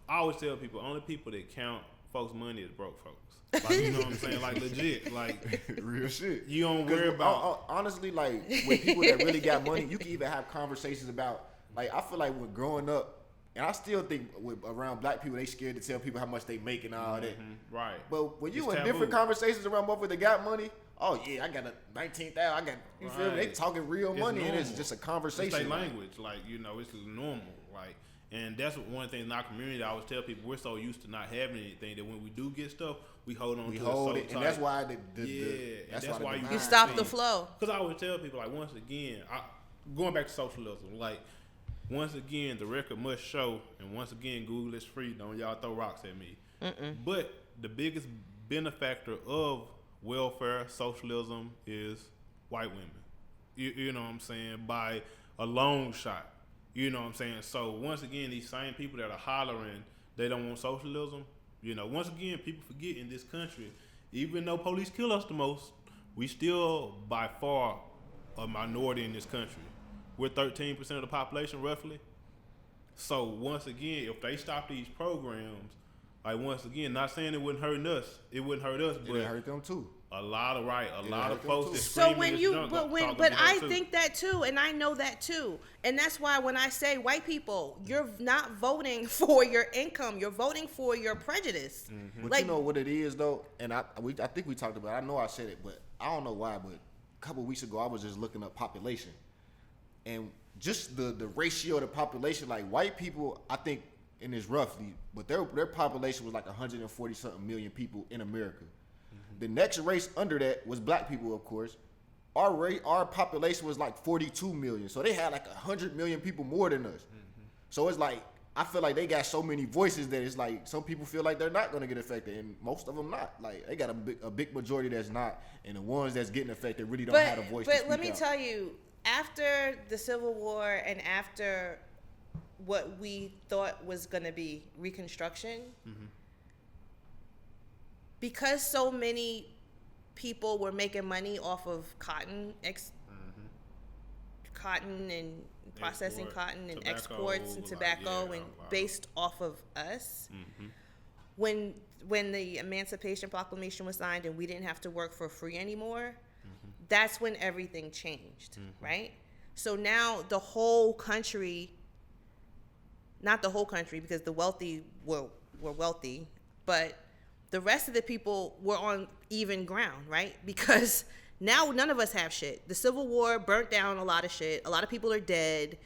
[SPEAKER 2] I always tell people, only people that count folks' money is broke folks. Like, you know what I'm saying? Like, legit. Like,
[SPEAKER 3] real shit.
[SPEAKER 2] You don't worry about.
[SPEAKER 3] Honestly, like, with people that really got money, you can even have conversations about, like, I feel like when growing up, and I still think around black people, they scared to tell people how much they make and all that.
[SPEAKER 2] Right.
[SPEAKER 3] But when you in different conversations around motherfuckers that got money, oh yeah, I got a 19,000. I got, you feel me? They talking real money, and it's just a conversation.
[SPEAKER 2] It's their language, like, you know, it's normal, like, and that's one thing in our community. I always tell people, we're so used to not having anything that when we do get stuff, we hold on to it so tight.
[SPEAKER 3] And that's why
[SPEAKER 2] that's why
[SPEAKER 1] you stop the flow.
[SPEAKER 2] Because I always tell people, like, once again, going back to socialism, like, once again, the record must show, and once again, Google is free. Don't y'all throw rocks at me. But the biggest benefactor of welfare, socialism, is white women. You know what I'm saying? By a long shot. You know what I'm saying? So once again, these same people that are hollering they don't want socialism, you know, once again, people forget in this country, even though police kill us the most, we still by far a minority in this country. We're 13% of the population, roughly. So once again, if they stop these programs, like, once again, not saying it wouldn't hurt us, but it would hurt them too. A lot of folks that scream in this junk.
[SPEAKER 1] But I think that too, and I know that too, and that's why when I say white people, you're not voting for your income, you're voting for your prejudice.
[SPEAKER 3] But like, you know what it is though, and I think we talked about it. I know I said it, but I don't know why. But a couple of weeks ago, I was just looking up population. And just the ratio of the population, like, white people, I think, and it's roughly, but their population was like 140 something million people in America. The next race under that was black people, of course. Our population was like 42 million, so they had like 100 million people more than us. So it's like, I feel like they got so many voices that it's like some people feel like they're not gonna get affected, and most of them not. Like, they got a big majority that's not, and the ones that's getting affected really don't have a voice. But
[SPEAKER 1] let me tell you, after the Civil War and after what we thought was going to be Reconstruction, because so many people were making money off of cotton and processing cotton and exports and tobacco, and based off of us, when the Emancipation Proclamation was signed and we didn't have to work for free anymore, that's when everything changed, right? So now the whole country, not the whole country, because the wealthy were wealthy, but the rest of the people were on even ground, right? Because now none of us have shit. The Civil War burnt down a lot of shit. A lot of people are dead.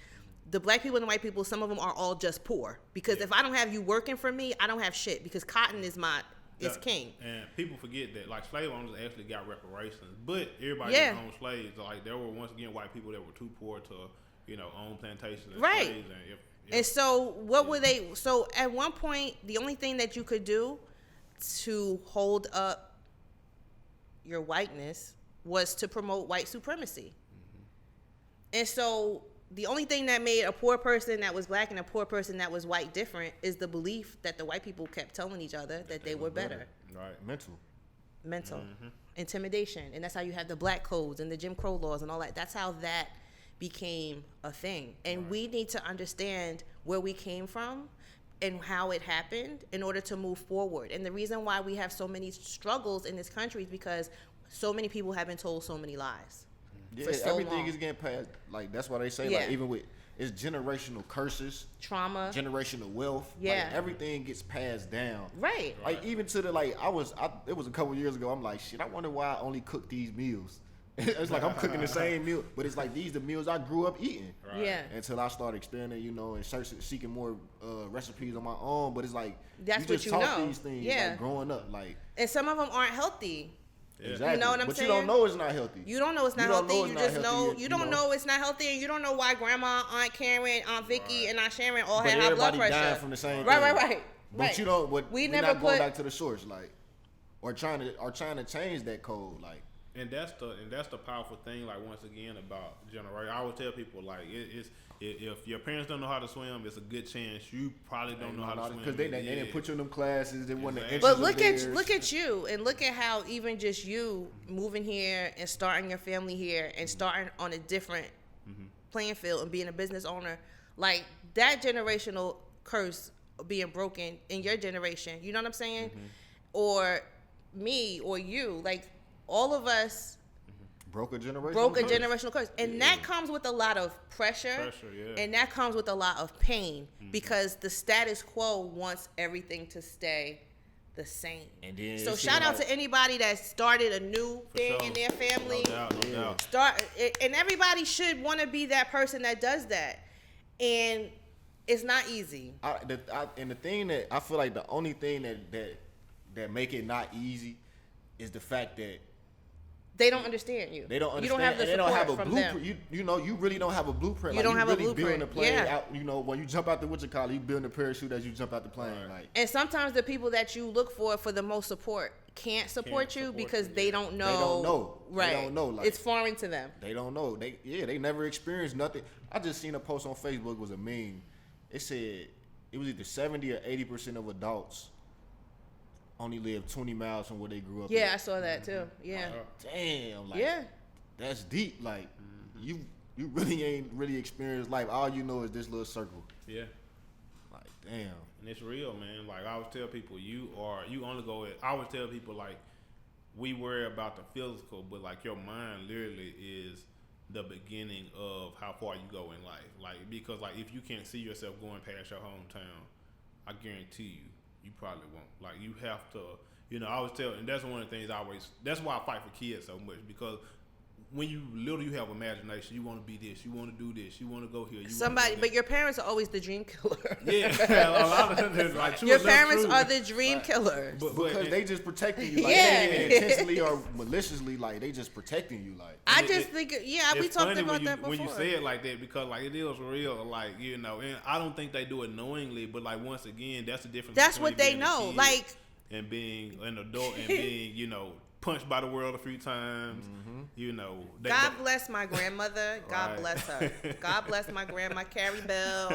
[SPEAKER 1] The black people and the white people, some of them are all just poor. Because if I don't have you working for me, I don't have shit, because cotton is it's king.
[SPEAKER 2] And people forget that, like, slave owners actually got reparations, but everybody that owned slaves, like, there were once again white people that were too poor to, own plantations and
[SPEAKER 1] Right.
[SPEAKER 2] slaves.
[SPEAKER 1] And so what were they? So at one point, the only thing that you could do to hold up your whiteness was to promote white supremacy. And so the only thing that made a poor person that was black and a poor person that was white different is the belief that the white people kept telling each other that they were better.
[SPEAKER 2] Right.
[SPEAKER 3] Mental.
[SPEAKER 1] Intimidation. And that's how you have the black codes and the Jim Crow laws and all that. That's how that became a thing. And we need to understand where we came from and how it happened in order to move forward. And the reason why we have so many struggles in this country is because so many people have been told so many lies.
[SPEAKER 3] Yeah,
[SPEAKER 1] for so
[SPEAKER 3] everything
[SPEAKER 1] long.
[SPEAKER 3] is getting passed. Like, that's why they say,
[SPEAKER 1] Yeah.
[SPEAKER 3] like, even with, it's generational curses,
[SPEAKER 1] Trauma.
[SPEAKER 3] generational wealth.
[SPEAKER 1] Yeah.
[SPEAKER 3] Like, everything gets passed down.
[SPEAKER 1] Right.
[SPEAKER 3] Like, even to the, like, it was a couple years ago, I'm like, shit, I wonder why I only cook these meals. It's like I'm cooking the same meal, but it's like these the meals I grew up eating.
[SPEAKER 2] Right.
[SPEAKER 1] Yeah.
[SPEAKER 3] Until I started expanding, and seeking more recipes on my own. But it's like,
[SPEAKER 1] That's
[SPEAKER 3] you just
[SPEAKER 1] what you
[SPEAKER 3] taught
[SPEAKER 1] know.
[SPEAKER 3] these things,
[SPEAKER 1] Yeah.
[SPEAKER 3] like, growing up. Like,
[SPEAKER 1] And some of them aren't healthy.
[SPEAKER 2] Yeah.
[SPEAKER 3] exactly.
[SPEAKER 1] You know what I'm
[SPEAKER 3] but
[SPEAKER 1] saying?
[SPEAKER 3] you don't know it's not healthy.
[SPEAKER 1] You don't know it's not
[SPEAKER 3] You don't
[SPEAKER 1] healthy.
[SPEAKER 3] know it's
[SPEAKER 1] You
[SPEAKER 3] not
[SPEAKER 1] just
[SPEAKER 3] healthy,
[SPEAKER 1] know
[SPEAKER 3] you
[SPEAKER 1] you don't
[SPEAKER 3] know.
[SPEAKER 1] know it's not healthy, and you don't know why Grandma, Aunt Karen, Aunt Vicky,
[SPEAKER 2] Right.
[SPEAKER 1] and Aunt Sharon all
[SPEAKER 3] But
[SPEAKER 1] had high blood
[SPEAKER 3] everybody
[SPEAKER 1] pressure.
[SPEAKER 3] dying from the same
[SPEAKER 1] Right,
[SPEAKER 3] thing.
[SPEAKER 1] right.
[SPEAKER 3] But
[SPEAKER 1] Right.
[SPEAKER 3] you don't. But
[SPEAKER 1] We
[SPEAKER 3] we're
[SPEAKER 1] never
[SPEAKER 3] not going
[SPEAKER 1] put-
[SPEAKER 3] back to the source, like, or trying to change that code, like.
[SPEAKER 2] And that's the powerful thing. Like, once again, about generation, I always tell people, like, if your parents don't know how to swim, it's a good chance you probably don't know how to swim
[SPEAKER 3] because they didn't put you in them classes. They wasn't the
[SPEAKER 2] Exactly.
[SPEAKER 1] But
[SPEAKER 3] interest
[SPEAKER 1] look at you, and look at how even just you moving here and starting your family here and starting on a different playing field and being a business owner, like that generational curse being broken in your generation. You know what I'm saying? Or me or you, like all of us
[SPEAKER 3] broke a generation.
[SPEAKER 1] generational curse, and that comes with a lot of pressure,
[SPEAKER 2] yeah.
[SPEAKER 1] and that comes with a lot of pain because the status quo wants everything to stay the same.
[SPEAKER 3] And then
[SPEAKER 1] So
[SPEAKER 3] it
[SPEAKER 1] shout
[SPEAKER 3] seemed
[SPEAKER 1] out
[SPEAKER 3] like-
[SPEAKER 1] to anybody that started a new thing
[SPEAKER 2] sure.
[SPEAKER 1] in their family.
[SPEAKER 2] No doubt.
[SPEAKER 1] And everybody should want to be that person that does that, and it's not easy.
[SPEAKER 3] And the thing that I feel like the only thing that make it not easy is the fact that
[SPEAKER 1] They don't understand you.
[SPEAKER 3] they don't understand.
[SPEAKER 1] You don't have the
[SPEAKER 3] and they
[SPEAKER 1] support
[SPEAKER 3] don't have a
[SPEAKER 1] from
[SPEAKER 3] blueprint.
[SPEAKER 1] them.
[SPEAKER 3] You really don't have a blueprint.
[SPEAKER 1] You don't have a
[SPEAKER 3] really building
[SPEAKER 1] blueprint.
[SPEAKER 3] the plane
[SPEAKER 1] Yeah.
[SPEAKER 3] out. When you jump out the whatchamacallit, you building a parachute as you jump out the plane. Like,
[SPEAKER 1] And sometimes the people that you look for the most support can't support you
[SPEAKER 2] support
[SPEAKER 1] because
[SPEAKER 2] you,
[SPEAKER 1] they
[SPEAKER 2] yeah.
[SPEAKER 1] don't know.
[SPEAKER 3] They don't know.
[SPEAKER 1] Right.
[SPEAKER 3] They don't know, like-
[SPEAKER 1] it's foreign to them.
[SPEAKER 3] they don't know. They never experienced nothing. I just seen a post on Facebook. It was a meme. It said it was either 70 or 80% of adults only live 20 miles from where they grew up.
[SPEAKER 1] Yeah, I
[SPEAKER 3] at.
[SPEAKER 1] saw that too. Yeah.
[SPEAKER 3] Damn. Like,
[SPEAKER 1] Yeah.
[SPEAKER 3] that's deep. Like, you really ain't really experienced life. All you know is this little circle.
[SPEAKER 2] Yeah.
[SPEAKER 3] Like, damn.
[SPEAKER 2] And it's real, man. Like, I always tell people, I always tell people, like, we worry about the physical, but, like, your mind literally is the beginning of how far you go in life. Like, because, like, if you can't see yourself going past your hometown, I guarantee you probably won't. Like, you have to, I always tell, and that's one of the things that's why I fight for kids so much, because when you have imagination, you want to be this, you want to do this, you want to go here.
[SPEAKER 1] But your parents are always the dream killer.
[SPEAKER 2] Yeah, a lot of them, like,
[SPEAKER 1] Your parents are the dream killers.
[SPEAKER 3] Because they just protecting you. Like,
[SPEAKER 1] Yeah.
[SPEAKER 3] they ain't intentionally or maliciously, like, they just protecting you. Like,
[SPEAKER 1] I just think, we
[SPEAKER 2] it's
[SPEAKER 1] talked
[SPEAKER 2] funny
[SPEAKER 1] about that before.
[SPEAKER 2] when you say it like that, because, like, it is real, like, and I don't think they do it knowingly, but, like, once again, that's the difference.
[SPEAKER 1] That's
[SPEAKER 2] between
[SPEAKER 1] what they
[SPEAKER 2] being a
[SPEAKER 1] know.
[SPEAKER 2] kid
[SPEAKER 1] Like,
[SPEAKER 2] and being an adult and being, punched by the world a few times.
[SPEAKER 1] God bless my grandmother. God
[SPEAKER 2] Right.
[SPEAKER 1] bless her. God bless my grandma, Carrie Bell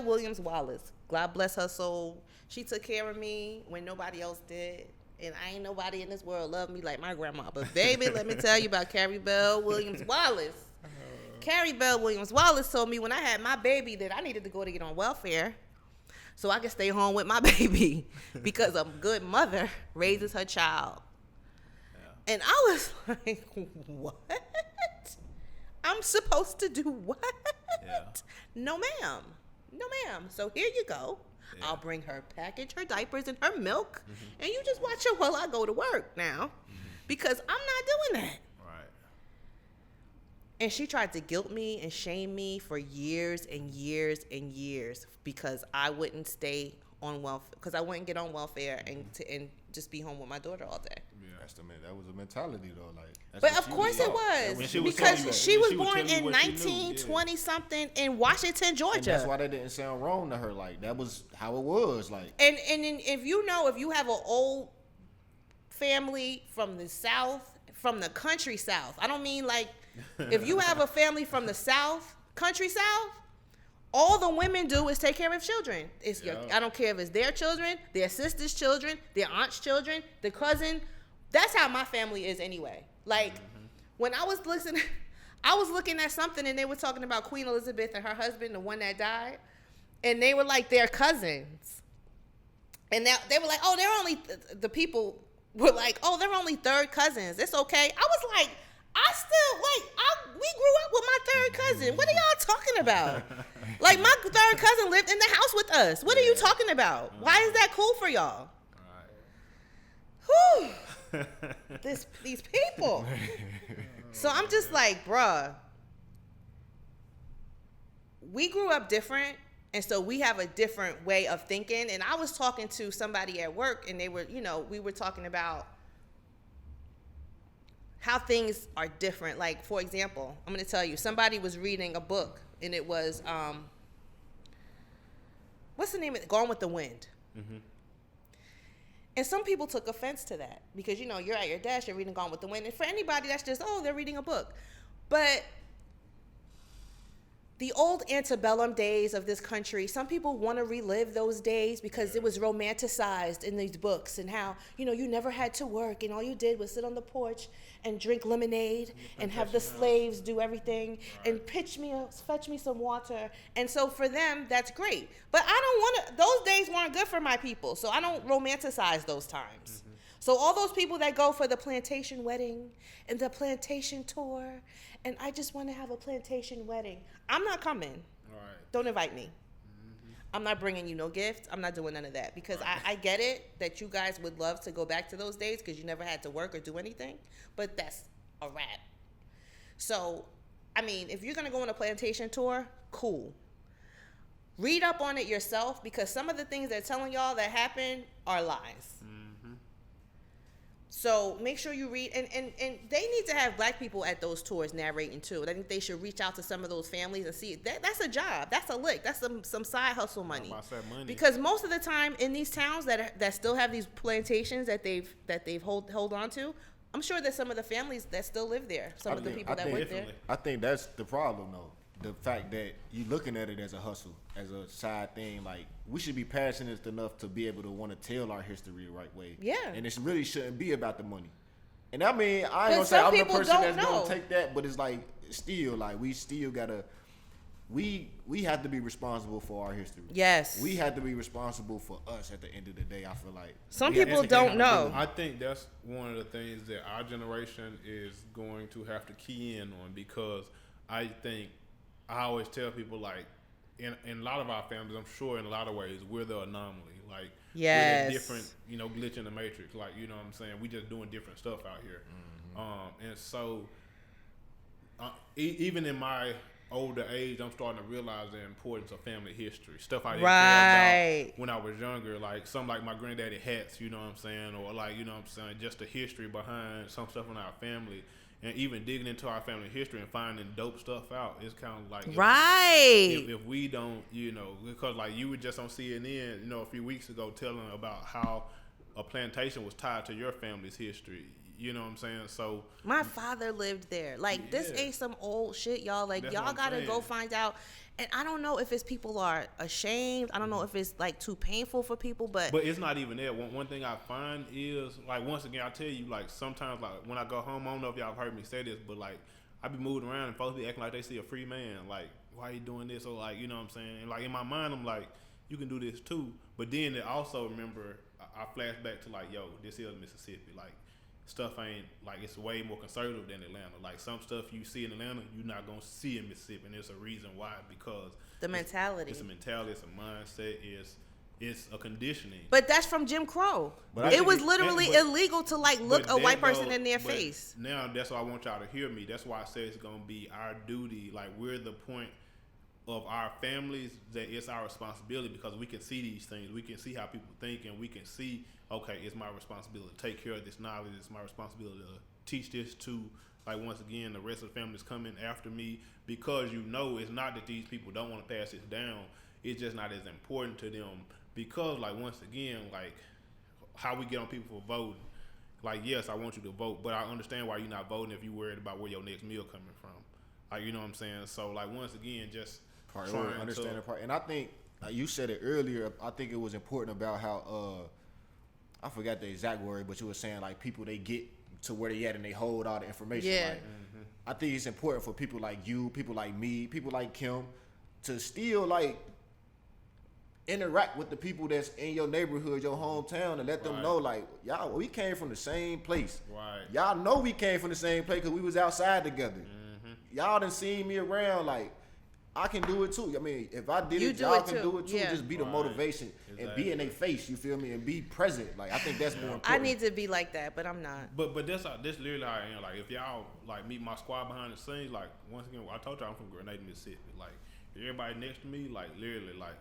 [SPEAKER 1] Williams Wallace. God bless her soul. She took care of me when nobody else did. And I ain't nobody in this world love me like my grandma. But baby, let me tell you about Carrie Bell Williams Wallace. Carrie Bell Williams Wallace told me when I had my baby that I needed to go to get on welfare so I could stay home with my baby because a good mother raises her child. And I was like, what? I'm supposed to do what?
[SPEAKER 2] Yeah.
[SPEAKER 1] No, ma'am. No, ma'am. So here you go.
[SPEAKER 2] Yeah.
[SPEAKER 1] I'll bring her package, her diapers, and her milk, and you just watch her while I go to work now because I'm not doing that.
[SPEAKER 2] Right.
[SPEAKER 1] And she tried to guilt me and shame me for years and years and years because I wouldn't stay on welfare, because I wouldn't get on welfare and just be home with my daughter all day.
[SPEAKER 2] Yeah.
[SPEAKER 3] That was a mentality though. Like, that's
[SPEAKER 1] But
[SPEAKER 3] what
[SPEAKER 1] of
[SPEAKER 3] she
[SPEAKER 1] course it was, because she was born in 1920 something in Washington, Georgia.
[SPEAKER 3] And that's why that didn't sound wrong to her. Like, that was how it was. Like,
[SPEAKER 1] and if you have an old family from the South, from the country South. I don't mean like if you have a family from the South, country South, all the women do is take care of children. I don't care if it's their children, their sister's children, their aunt's children, the cousin. That's how my family is anyway. Like when I was looking at something and they were talking about Queen Elizabeth and her husband, the one that died, and they were like their cousins. And they were like, oh, they're only, the people were like, oh, they're only third cousins. It's okay. I was like, we grew up with my third cousin. What are y'all talking about? Like, my third cousin lived in the house with us. What are you talking about? Why is that cool for y'all? Whew. These people. So I'm just like, bruh, we grew up different, and so we have a different way of thinking. And I was talking to somebody at work, and they were, we were talking about how things are different. Like, for example, I'm going to tell you, somebody was reading a book, and it was, what's the name of it? Gone with the Wind. Mm-hmm. And some people took offense to that because, you're at your desk, you're reading Gone with the Wind. And for anybody, that's just, they're reading a book. But the old antebellum days of this country, some people want to relive those days because it was romanticized in these books, and how, you never had to work and all you did was sit on the porch and drink lemonade and have the slaves do everything and fetch me some water. And so for them, that's great. But I don't want to, those days weren't good for my people, so I don't romanticize those times. Mm-hmm. So all those people that go for the plantation wedding and the plantation tour, and I just want to have a plantation wedding, I'm not coming. All right. Don't invite me. Mm-hmm. I'm not bringing you no gift. I'm not doing none of that because I get it that you guys would love to go back to those days because you never had to work or do anything, but that's a wrap. So, I mean, if you're going to go on a plantation tour, cool. Read up on it yourself because some of the things they're telling y'all that happen are lies. Mm-hmm. So make sure you read, and they need to have Black people at those tours narrating too. I think they should reach out to some of those families and see that's a job, that's a lick, that's some side hustle money. Because most of the time in these towns that still have these plantations that they've hold on to, I'm sure that some of the families that still live there, some of the people that work there.
[SPEAKER 3] I think that's the problem though. The fact that you looking at it as a hustle, as a side thing, like we should be passionate enough to be able to want to tell our history the right way. Yeah. And it really shouldn't be about the money. And I mean, I ain't gonna say I'm the person that's gonna take that, but it's like still like we still gotta we have to be responsible for our history. Yes. We have to be responsible for us at the end of the day, I feel like.
[SPEAKER 1] Some people don't know.
[SPEAKER 2] I think that's one of the things that our generation is going to have to key in on, because I think I always tell people, like, in a lot of our families, I'm sure in a lot of ways, we're the anomaly. Like, we're the different, glitch in the matrix. Like, you know what I'm saying? We just doing different stuff out here. Mm-hmm. And so, even in my older age, I'm starting to realize the importance of family history. Stuff I didn't care about when I was younger. Like, something like my granddaddy hats, you know what I'm saying? Or, like, you know what I'm saying? Just the history behind some stuff in our family. And even digging into our family history and finding dope stuff out, it's kind of like if we don't, because like you were just on CNN, a few weeks ago telling about how a plantation was tied to your family's history. You know what I'm saying? So
[SPEAKER 1] my father lived there. Like this ain't some old shit, y'all. Like that's y'all gotta go find out. And I don't know if it's people are ashamed. I don't know if it's like too painful for people, but
[SPEAKER 2] it's not even that. One thing I find is, like, once again, I tell you, like, sometimes, like, when I go home, I don't know if y'all have heard me say this, but like I be moving around and folks be acting like they see a free man. Like, why are you doing this? Or like, you know what I'm saying? And like in my mind, I'm like, you can do this too. But then I also remember I flash back to like, yo, this is Mississippi. Like, stuff ain't like, it's way more conservative than Atlanta. Like some stuff you see in Atlanta, you're not gonna see in Mississippi, and there's a reason why, because
[SPEAKER 1] the mentality.
[SPEAKER 2] It's a mentality, it's a mindset, it's a conditioning.
[SPEAKER 1] But that's from Jim Crow. It was literally illegal to like look a white person in their face.
[SPEAKER 2] Now that's why I want y'all to hear me. That's why I say it's gonna be our duty. Like we're the point of our families that it's our responsibility because we can see these things. We can see how people think, and we can see, okay, it's my responsibility to take care of this knowledge. It's my responsibility to teach this to, like, once again, the rest of the family is coming after me, because you know it's not that these people don't want to pass this down. It's just not as important to them because, like, once again, like, how we get on people for voting. Like, yes, I want you to vote, but I understand why you're not voting if you're worried about where your next meal coming from. Like, you know what I'm saying? So, like, once again, just
[SPEAKER 3] understand the part. And I think you said it earlier. I think it was important about how I forgot the exact word, but you were saying, like, people, they get to where they at and they hold all the information.
[SPEAKER 1] Yeah.
[SPEAKER 3] Like, I think it's important for people like you, people like me, people like Kim, to still, like, interact with the people that's in your neighborhood, your hometown, and let them know, like, y'all, we came from the same place.
[SPEAKER 2] Right.
[SPEAKER 3] Y'all know we came from the same place because we was outside together. Y'all done seen me around, like, I can do it too. I mean, if I did it, y'all can do it too.
[SPEAKER 1] Yeah.
[SPEAKER 3] Just be the motivation and be in their face, you feel me, and be present. Like, I think that's more important.
[SPEAKER 1] I need to be like that, but I'm not.
[SPEAKER 2] But that's literally how I am. Like, if y'all, like, meet my squad behind the scenes, like, once again, I told y'all I'm from Grenada, Mississippi. Like, everybody next to me, like, literally, like,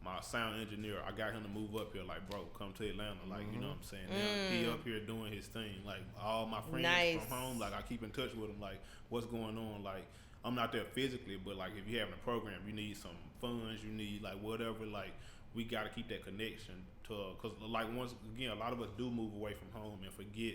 [SPEAKER 2] my sound engineer, I got him to move up here. Like, bro, come to Atlanta. Like, you know what I'm saying? Now, he up here doing his thing. Like, all my friends from home, like, I keep in touch with them. Like, what's going on? Like, I'm not there physically, but, like, if you're having a program, you need some funds, you need, like, whatever. Like, we got to keep that connection to, because, like, once again, a lot of us do move away from home and forget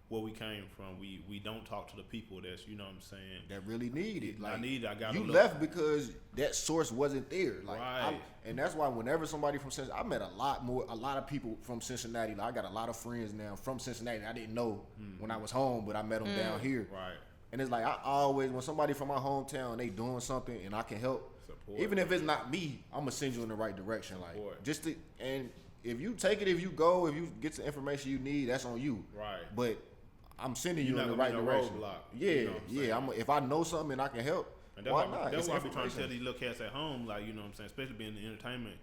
[SPEAKER 2] where we came from. We don't talk to the people that's, you know what I'm saying,
[SPEAKER 3] that really need it. Like,
[SPEAKER 2] I got
[SPEAKER 3] you left because that source wasn't there. Like,
[SPEAKER 2] right.
[SPEAKER 3] And that's why whenever somebody from Cincinnati, I met a lot of people from Cincinnati. Like, I got a lot of friends now from Cincinnati. I didn't know when I was home, but I met them down here.
[SPEAKER 2] Right.
[SPEAKER 3] And it's like, I always, when somebody from my hometown, they doing something and I can help, support, even if it's not me, I'm gonna send you in the right direction. Support. Like, just to, and if you take it, if you go, if you get the information you need, that's on you.
[SPEAKER 2] Right.
[SPEAKER 3] But I'm sending you in the right direction. Yeah, you know if I know something and I can help,
[SPEAKER 2] and that's
[SPEAKER 3] why not?
[SPEAKER 2] That's why I be trying to tell these little cats at home, like, you know what I'm saying, especially being in the entertainment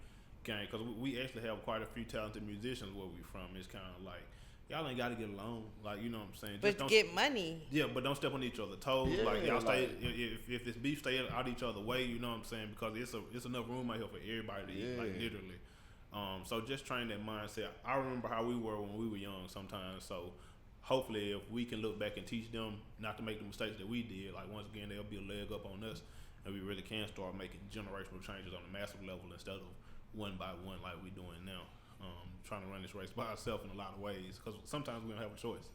[SPEAKER 2] game, because we actually have quite a few talented musicians where we from. It's kind of like, y'all ain't got to get along, like, you know what I'm saying.
[SPEAKER 1] But
[SPEAKER 2] just
[SPEAKER 1] get money.
[SPEAKER 2] Yeah, but don't step on each other's toes.
[SPEAKER 3] Yeah,
[SPEAKER 2] like, y'all stay.
[SPEAKER 3] Like,
[SPEAKER 2] If this beef stay out each other's way, you know what I'm saying, because it's enough room out here for everybody to eat, like, literally. So just train that mindset. I remember how we were when we were young sometimes. So hopefully, if we can look back and teach them not to make the mistakes that we did, like, once again, they'll be a leg up on us, and we really can start making generational changes on a massive level instead of one by one like we're doing now. Trying to run this race by ourselves in a lot of ways, because sometimes we don't have a choice.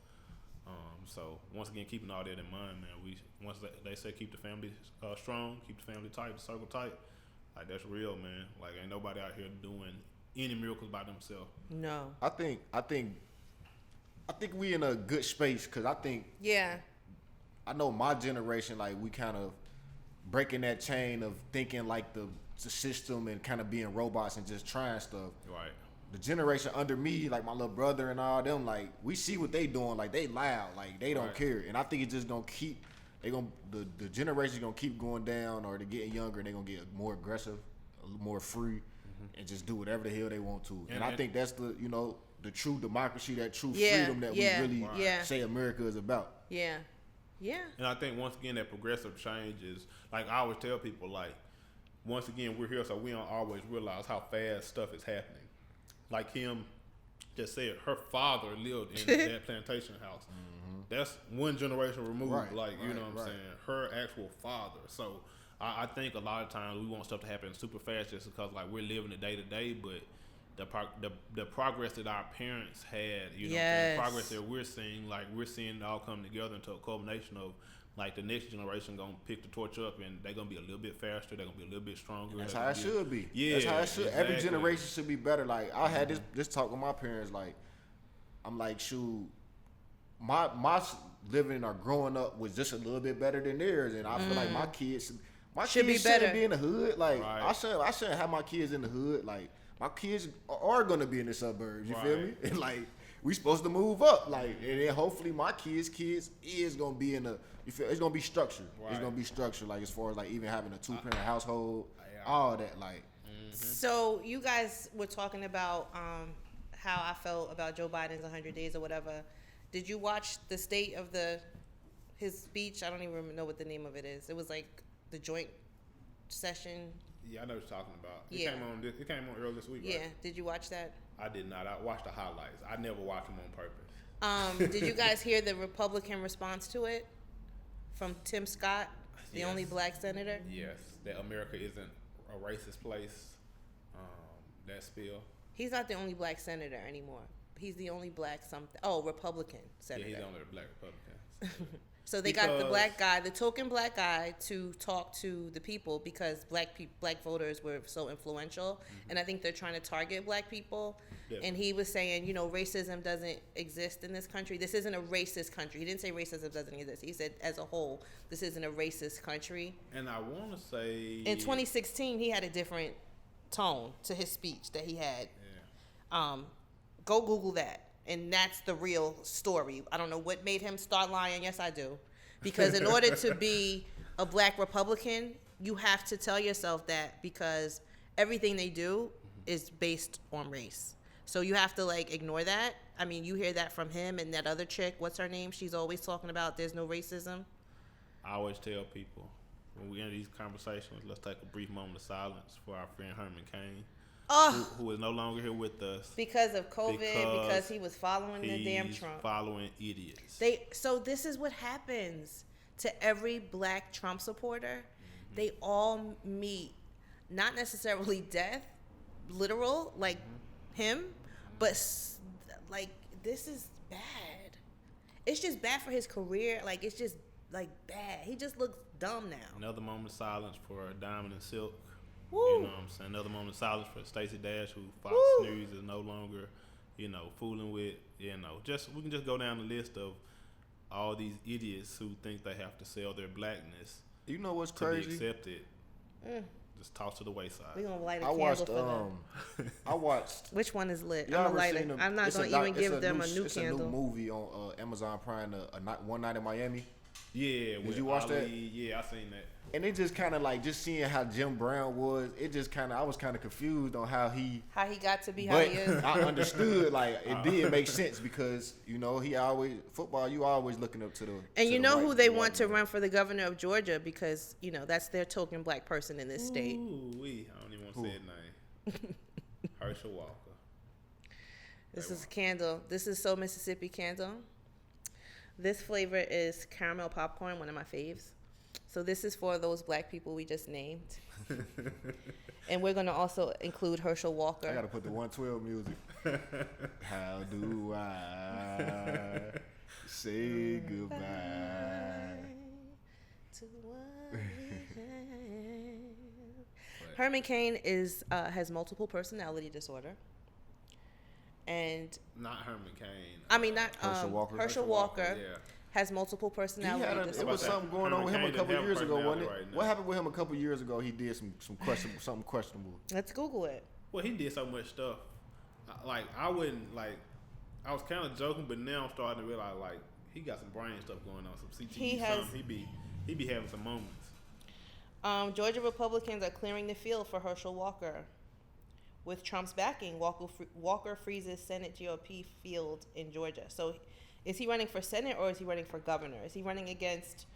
[SPEAKER 2] So once again, keeping all that in mind, man. Once they say keep the family strong, keep the family tight, the circle tight. Like, that's real, man. Like, ain't nobody out here doing any miracles by themselves.
[SPEAKER 1] No.
[SPEAKER 3] I think we in a good space, because I think I know my generation, like, we kind of breaking that chain of thinking like the system and kind of being robots and just trying stuff.
[SPEAKER 2] Right.
[SPEAKER 3] The generation under me, like my little brother and all them, like, we see what they doing, like, they loud, like, they don't care. And I think it's just gonna keep, the generation's gonna keep going down, or they're getting younger and they're gonna get more aggressive, more free, and just do whatever the hell they want to. And I think that's the, you know, the true democracy, that true freedom that we really say America is about.
[SPEAKER 1] Yeah. Yeah.
[SPEAKER 2] And I think, once again, that progressive change is, like, I always tell people, like, once again, we're here, so we don't always realize how fast stuff is happening. Like Kim just said, her father lived in that plantation house. That's one generation removed. You know what I'm saying? Her actual father. So I think a lot of times we want stuff to happen super fast just because, like, we're living the day to day, but the progress that our parents had, you know, the progress that we're seeing it all come together into a culmination of, like, the next generation gonna pick the torch up, and they're gonna be a little bit faster, they're gonna be a little bit stronger.
[SPEAKER 3] That's how it should be.
[SPEAKER 2] Yeah,
[SPEAKER 3] that's how it should.
[SPEAKER 2] Exactly.
[SPEAKER 3] Every generation should be better. Like, I had this talk with my parents. Like, I'm like, shoot, my living or growing up was just a little bit better than theirs, and I feel like my kids
[SPEAKER 1] should be better.
[SPEAKER 3] Shouldn't be in the hood. Like, I shouldn't have my kids in the hood. Like, my kids are gonna be in the suburbs. You feel me? And, like, we supposed to move up. Like, and then hopefully my kids is gonna be in the. You feel, it's gonna be structured. It's gonna be structured. Like, as far as, like, even having a 2-parent household, all that. Like.
[SPEAKER 1] So you guys were talking about how I felt about Joe Biden's 100 days or whatever. Did you watch the state of his speech? I don't even know what the name of it is. It was like the joint session.
[SPEAKER 2] Yeah, I know what you're talking about.
[SPEAKER 1] Yeah.
[SPEAKER 2] It came on earlier this week.
[SPEAKER 1] Yeah.
[SPEAKER 2] Right?
[SPEAKER 1] Did you watch that?
[SPEAKER 2] I did not. I watched the highlights. I never watched them on purpose.
[SPEAKER 1] Did you guys hear the Republican response to it from Tim Scott, the only black senator?
[SPEAKER 2] Yes, that America isn't a racist place. That spill.
[SPEAKER 1] He's not the only black senator anymore. He's the only black Republican senator.
[SPEAKER 2] Yeah, he's the only black Republican.
[SPEAKER 1] So they got the black guy, the token black guy, to talk to the people because black voters were so influential, and I think they're trying to target black people. Definitely. And he was saying, racism doesn't exist in this country. This isn't a racist country. He didn't say racism doesn't exist. He said, as a whole, this isn't a racist country.
[SPEAKER 2] And I want to say
[SPEAKER 1] in 2016, he had a different tone to his speech that he had. Yeah. Go Google that. And that's the real story. I don't know what made him start lying. Yes, I do. Because in order to be a black Republican, you have to tell yourself that because everything they do is based on race. So you have to, ignore that. I mean, you hear that from him and that other chick. What's her name? She's always talking about there's no racism.
[SPEAKER 2] I always tell people when we end these conversations, let's take a brief moment of silence for our friend Herman Cain. Who is no longer here with us
[SPEAKER 1] because of COVID, because he was following the damn Trump.
[SPEAKER 2] Following idiots.
[SPEAKER 1] So this is what happens to every black Trump supporter. They all meet not necessarily death, literal, him, but this is bad. It's just bad for his career. It's just bad. He just looks dumb now.
[SPEAKER 2] Another moment of silence for Diamond and Silk.
[SPEAKER 1] Woo.
[SPEAKER 2] You know what I'm saying? Another moment of silence for Stacey Dash, who Fox News is no longer, fooling with. We can just go down the list of all these idiots who think they have to sell their blackness.
[SPEAKER 3] You know what's
[SPEAKER 2] to
[SPEAKER 3] crazy?
[SPEAKER 2] Be accepted. Just toss to the wayside.
[SPEAKER 1] We're gonna light a candle for them.
[SPEAKER 3] I watched.
[SPEAKER 1] Which one is lit? I'm not gonna even give them a new candle.
[SPEAKER 3] It's a new movie on Amazon Prime, One Night in Miami.
[SPEAKER 2] Yeah,
[SPEAKER 3] did you watch that?
[SPEAKER 2] Yeah, I seen that.
[SPEAKER 3] And it just kind of just seeing how Jim Brown was, it just kind of, I was kind of confused on how he
[SPEAKER 1] got to be how he is.
[SPEAKER 3] I understood, it did make sense because, he always, football, you always looking up to the.
[SPEAKER 1] And you know who they want to run for the governor of Georgia because, that's their token black person in this state.
[SPEAKER 2] I don't even want to say his name. Herschel Walker.
[SPEAKER 1] This is a candle. This is So Mississippi candle. This flavor is caramel popcorn, one of my faves. So this is for those black people we just named. And we're going to also include Herschel Walker.
[SPEAKER 3] I got to put the 112 music. How do I say goodbye
[SPEAKER 1] to what we have. Herman Cain has multiple personality disorder. And
[SPEAKER 2] not Herman Cain.
[SPEAKER 1] I mean, not
[SPEAKER 3] Herschel Walker.
[SPEAKER 1] Herschel Walker.
[SPEAKER 2] Yeah.
[SPEAKER 1] Has multiple personality disorders.
[SPEAKER 3] It was something going on with him a couple years ago, wasn't it?
[SPEAKER 2] Right,
[SPEAKER 3] what happened with him a couple years ago? He did something questionable.
[SPEAKER 1] Let's Google it.
[SPEAKER 2] Well, he did so much stuff. I was kind of joking, but now I'm starting to realize he got some brain stuff going on, some CTE. He be having some moments.
[SPEAKER 1] Georgia Republicans are clearing the field for Herschel Walker. With Trump's backing, Walker freezes Senate GOP field in Georgia. So. Is he running for Senate or is he running for governor? Is he running against?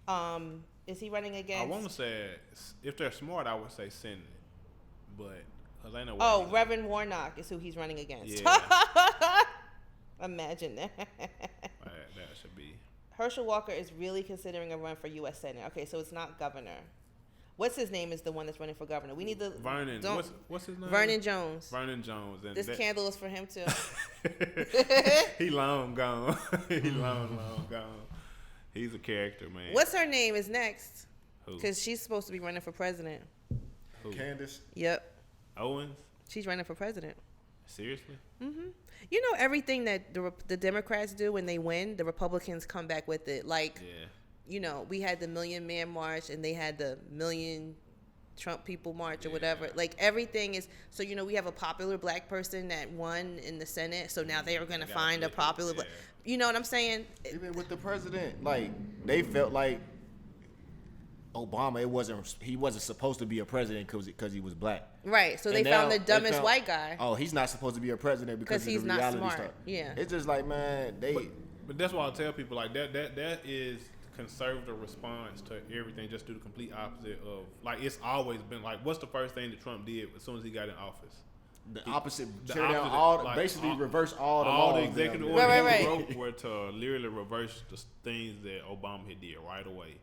[SPEAKER 2] I want to say if they're smart, I would say Senate, but cause I know.
[SPEAKER 1] Reverend Warnock is who he's running against.
[SPEAKER 2] Yeah.
[SPEAKER 1] Imagine that.
[SPEAKER 2] That should be.
[SPEAKER 1] Herschel Walker is really considering a run for U.S. Senate. Okay, so it's not governor. What's his name is the one that's running for governor. We need the
[SPEAKER 2] Vernon. What's his name?
[SPEAKER 1] Vernon Jones.
[SPEAKER 2] Vernon Jones. And
[SPEAKER 1] this candle is for him too.
[SPEAKER 2] He long gone. He long gone. He's a character, man.
[SPEAKER 1] What's her name is next?
[SPEAKER 2] Who?
[SPEAKER 1] Because she's supposed to be running for president.
[SPEAKER 2] Who?
[SPEAKER 3] Candace.
[SPEAKER 1] Yep.
[SPEAKER 2] Owens.
[SPEAKER 1] She's running for president.
[SPEAKER 2] Seriously?
[SPEAKER 1] Mm-hmm. You know everything that the Democrats do when they win, the Republicans come back with it.
[SPEAKER 2] Yeah.
[SPEAKER 1] We had the Million Man March and they had the Million Trump People March or whatever. Everything is, so, we have a popular black person that won in the Senate. So now they are going to find a popular, you know what I'm saying?
[SPEAKER 3] Even with the president, they felt like Obama, he wasn't supposed to be a president because he was black.
[SPEAKER 1] Right. So they found the dumbest white guy.
[SPEAKER 3] Oh, he's not supposed to be a president because
[SPEAKER 1] he's
[SPEAKER 3] reality
[SPEAKER 1] not smart.
[SPEAKER 3] stuff.
[SPEAKER 1] Yeah.
[SPEAKER 3] It's just man,
[SPEAKER 2] But that's why I tell people that is conservative response to everything, just do the complete opposite of, like, it's always been like, what's the first thing that Trump did as soon as he got in office?
[SPEAKER 3] Tear down all, like, basically reverse all
[SPEAKER 2] the executive orders he wrote were to literally reverse the things that Obama had did right away.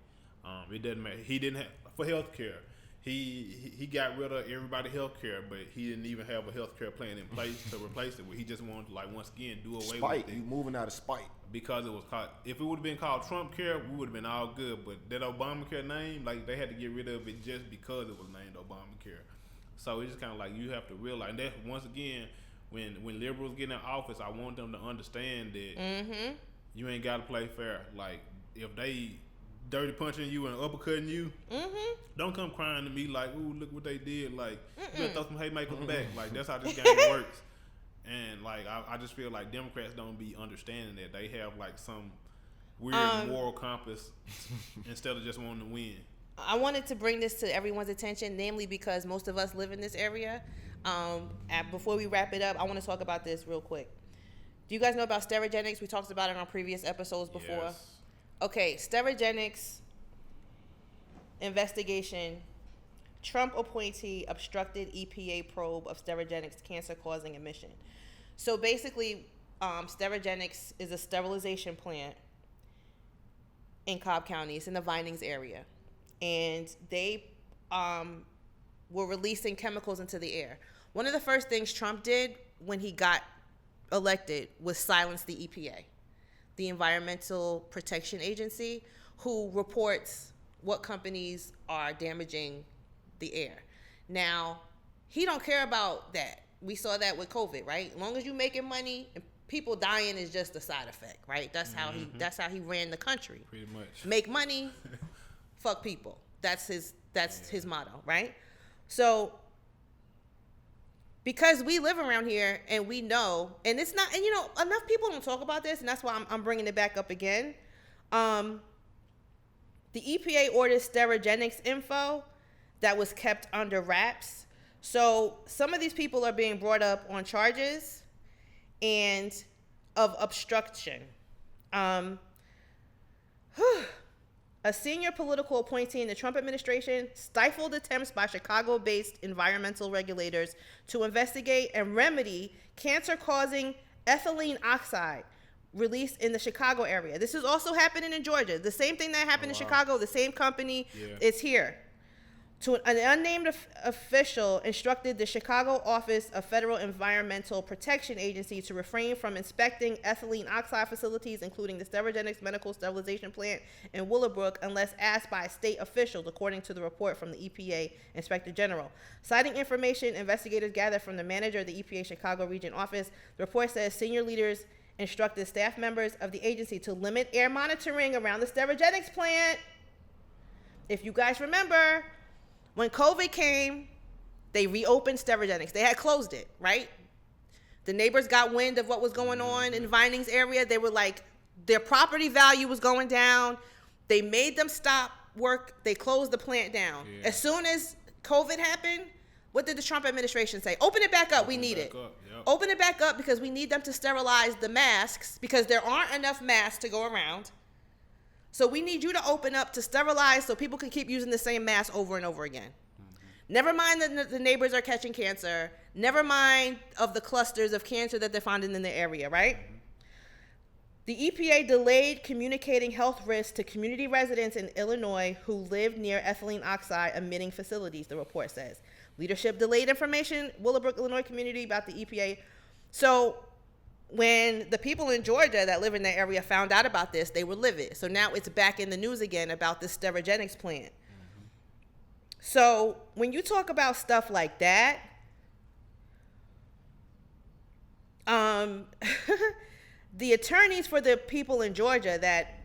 [SPEAKER 2] It doesn't matter. He didn't have for healthcare. He got rid of everybody's healthcare, but he didn't even have a healthcare plan in place to replace it. He just wanted to, like, once again, do away with it.
[SPEAKER 3] You moving out of spite.
[SPEAKER 2] Because it was called, if it would have been called Trump Care, we would have been all good. But that Obamacare name, like, they had to get rid of it just because it was named Obamacare. So it's just kind of like, you have to realize, and that, once again, when liberals get in office, I want them to understand that you ain't got to play fair. Like, if they dirty punching you and uppercutting you, don't come crying to me like, ooh, look what they did. Like, you better throw some haymakers back. Like, that's how this game works. And, like, I just feel like Democrats don't be understanding that. They have, like, some weird moral compass instead of just wanting to win.
[SPEAKER 1] I wanted to bring this to everyone's attention, namely because most of us live in this area. Before we wrap it up, I want to talk about this real quick. Do you guys know about Sterigenics? We talked about it on previous episodes before.
[SPEAKER 2] Yes.
[SPEAKER 1] Okay, Sterigenics investigation. Trump appointee obstructed EPA probe of Sterigenics cancer-causing emission. So basically, Sterigenics is a sterilization plant in Cobb County. It's in the Vinings area. And they were releasing chemicals into the air. One of the first things Trump did when he got elected was silence the EPA, the Environmental Protection Agency, who reports what companies are damaging the air. Now, he don't care about that. We saw that with COVID, right? As long as you making money and people dying is just a side effect, right? That's how he ran the country.
[SPEAKER 2] Pretty much.
[SPEAKER 1] Make money, fuck people. That's his motto, right? So because we live around here and we know, and it's not, and you know, enough people don't talk about this, and that's why I'm bringing it back up again. The EPA ordered Sterigenics info that was kept under wraps. So some of these people are being brought up on charges and of obstruction. A senior political appointee in the Trump administration stifled attempts by Chicago-based environmental regulators to investigate and remedy cancer-causing ethylene oxide released in the Chicago area. This is also happening in Georgia. The same thing that happened in Chicago, the same company is here. An unnamed official instructed the Chicago Office of Federal Environmental Protection Agency to refrain from inspecting ethylene oxide facilities, including the Sterigenics Medical Sterilization Plant in Willowbrook, unless asked by state officials, according to the report from the EPA Inspector General. Citing information investigators gathered from the manager of the EPA Chicago Region Office, the report says senior leaders instructed staff members of the agency to limit air monitoring around the Sterigenics plant. If you guys remember, when COVID came, they reopened Sterigenics. They had closed it, right? The neighbors got wind of what was going on in Vinings area. They were like, their property value was going down. They made them stop work. They closed the plant down. Yeah. As soon as COVID happened, what did the Trump administration say? Open it back up. We need it. Open it back up because we need them to sterilize the masks because there aren't enough masks to go around. So we need you to open up to sterilize so people can keep using the same mask over and over again. Never mind that the neighbors are catching cancer. Never mind of the clusters of cancer that they're finding in the area, right? The EPA delayed communicating health risks to community residents in Illinois who live near ethylene oxide emitting facilities, the report says. Leadership delayed information, Willowbrook, Illinois community about the EPA. So when the people in Georgia that live in that area found out about this, they were livid. So now it's back in the news again about this Sterigenics plant. So when you talk about stuff like that, the attorneys for the people in Georgia that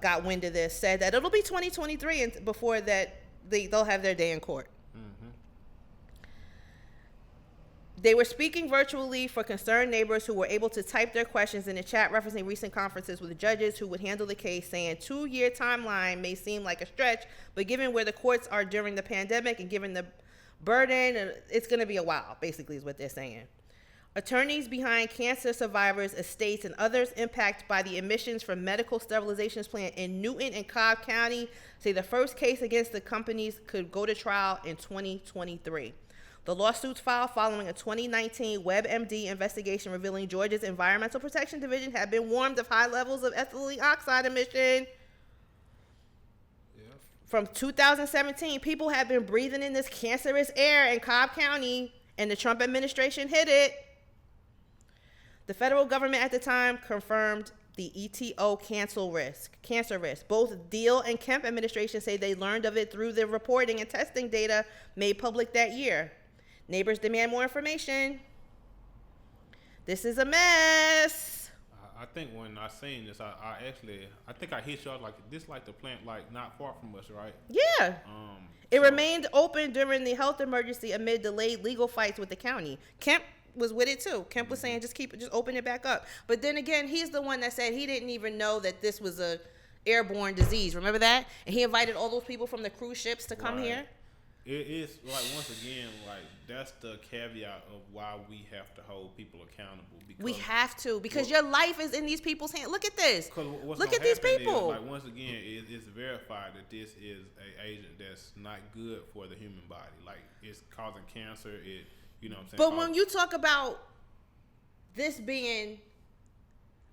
[SPEAKER 1] got wind of this said that it'll be 2023 and before that they'll have their day in court. They were speaking virtually for concerned neighbors who were able to type their questions in the chat, referencing recent conferences with judges who would handle the case, saying 2-year timeline may seem like a stretch, but given where the courts are during the pandemic and given the burden, it's going to be a while, basically is what they're saying. Attorneys behind cancer survivors' estates and others impacted by the emissions from medical sterilizations plant in Newton and Cobb County say the first case against the companies could go to trial in 2023. The lawsuits filed following a 2019 WebMD investigation revealing Georgia's Environmental Protection Division had been warned of high levels of ethylene oxide emission. From 2017, people have been breathing in this cancerous air in Cobb County, and the Trump administration hid it. The federal government at the time confirmed the ETO cancer risk. Both Deal and Kemp administrations say they learned of it through the reporting and testing data made public that year. Neighbors demand more information. This is a mess.
[SPEAKER 2] I think when I seen this, I think I hit y'all like this, like the plant, like not far from us, right?
[SPEAKER 1] Yeah. It remained open during the health emergency amid delayed legal fights with the county. Kemp was with it too. Kemp was saying just open it back up. But then again, he's the one that said he didn't even know that this was a airborne disease. Remember that? And he invited all those people from the cruise ships to come here.
[SPEAKER 2] It is like, once again, like that's the caveat of why we have to hold people accountable. Because
[SPEAKER 1] we have to, because your life is in these people's hands. Look at this. Look at these people.
[SPEAKER 2] Like, once again, it's verified that this is an agent that's not good for the human body. Like, it's causing cancer. You know what I'm saying?
[SPEAKER 1] But when you talk about this being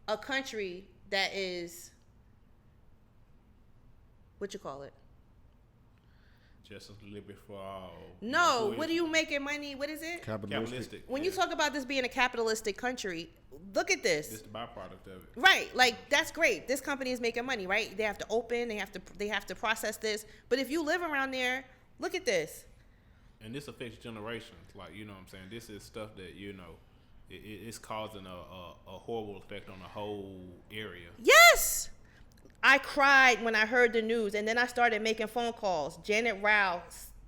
[SPEAKER 1] a country that is, what you call it?
[SPEAKER 2] Justice, liberty for all.
[SPEAKER 1] No, what are you making money? What is it?
[SPEAKER 3] Capitalistic.
[SPEAKER 1] When you talk about this being a capitalistic country, look at this.
[SPEAKER 2] It's the byproduct of it.
[SPEAKER 1] Right, like that's great. This company is making money, right? They have to open, they have to process this. But if you live around there, look at this.
[SPEAKER 2] And this affects generations. Like, you know what I'm saying? This is stuff that, you know, it's causing a horrible effect on the whole area.
[SPEAKER 1] Yes. I cried when I heard the news, and then I started making phone calls. Janet Rao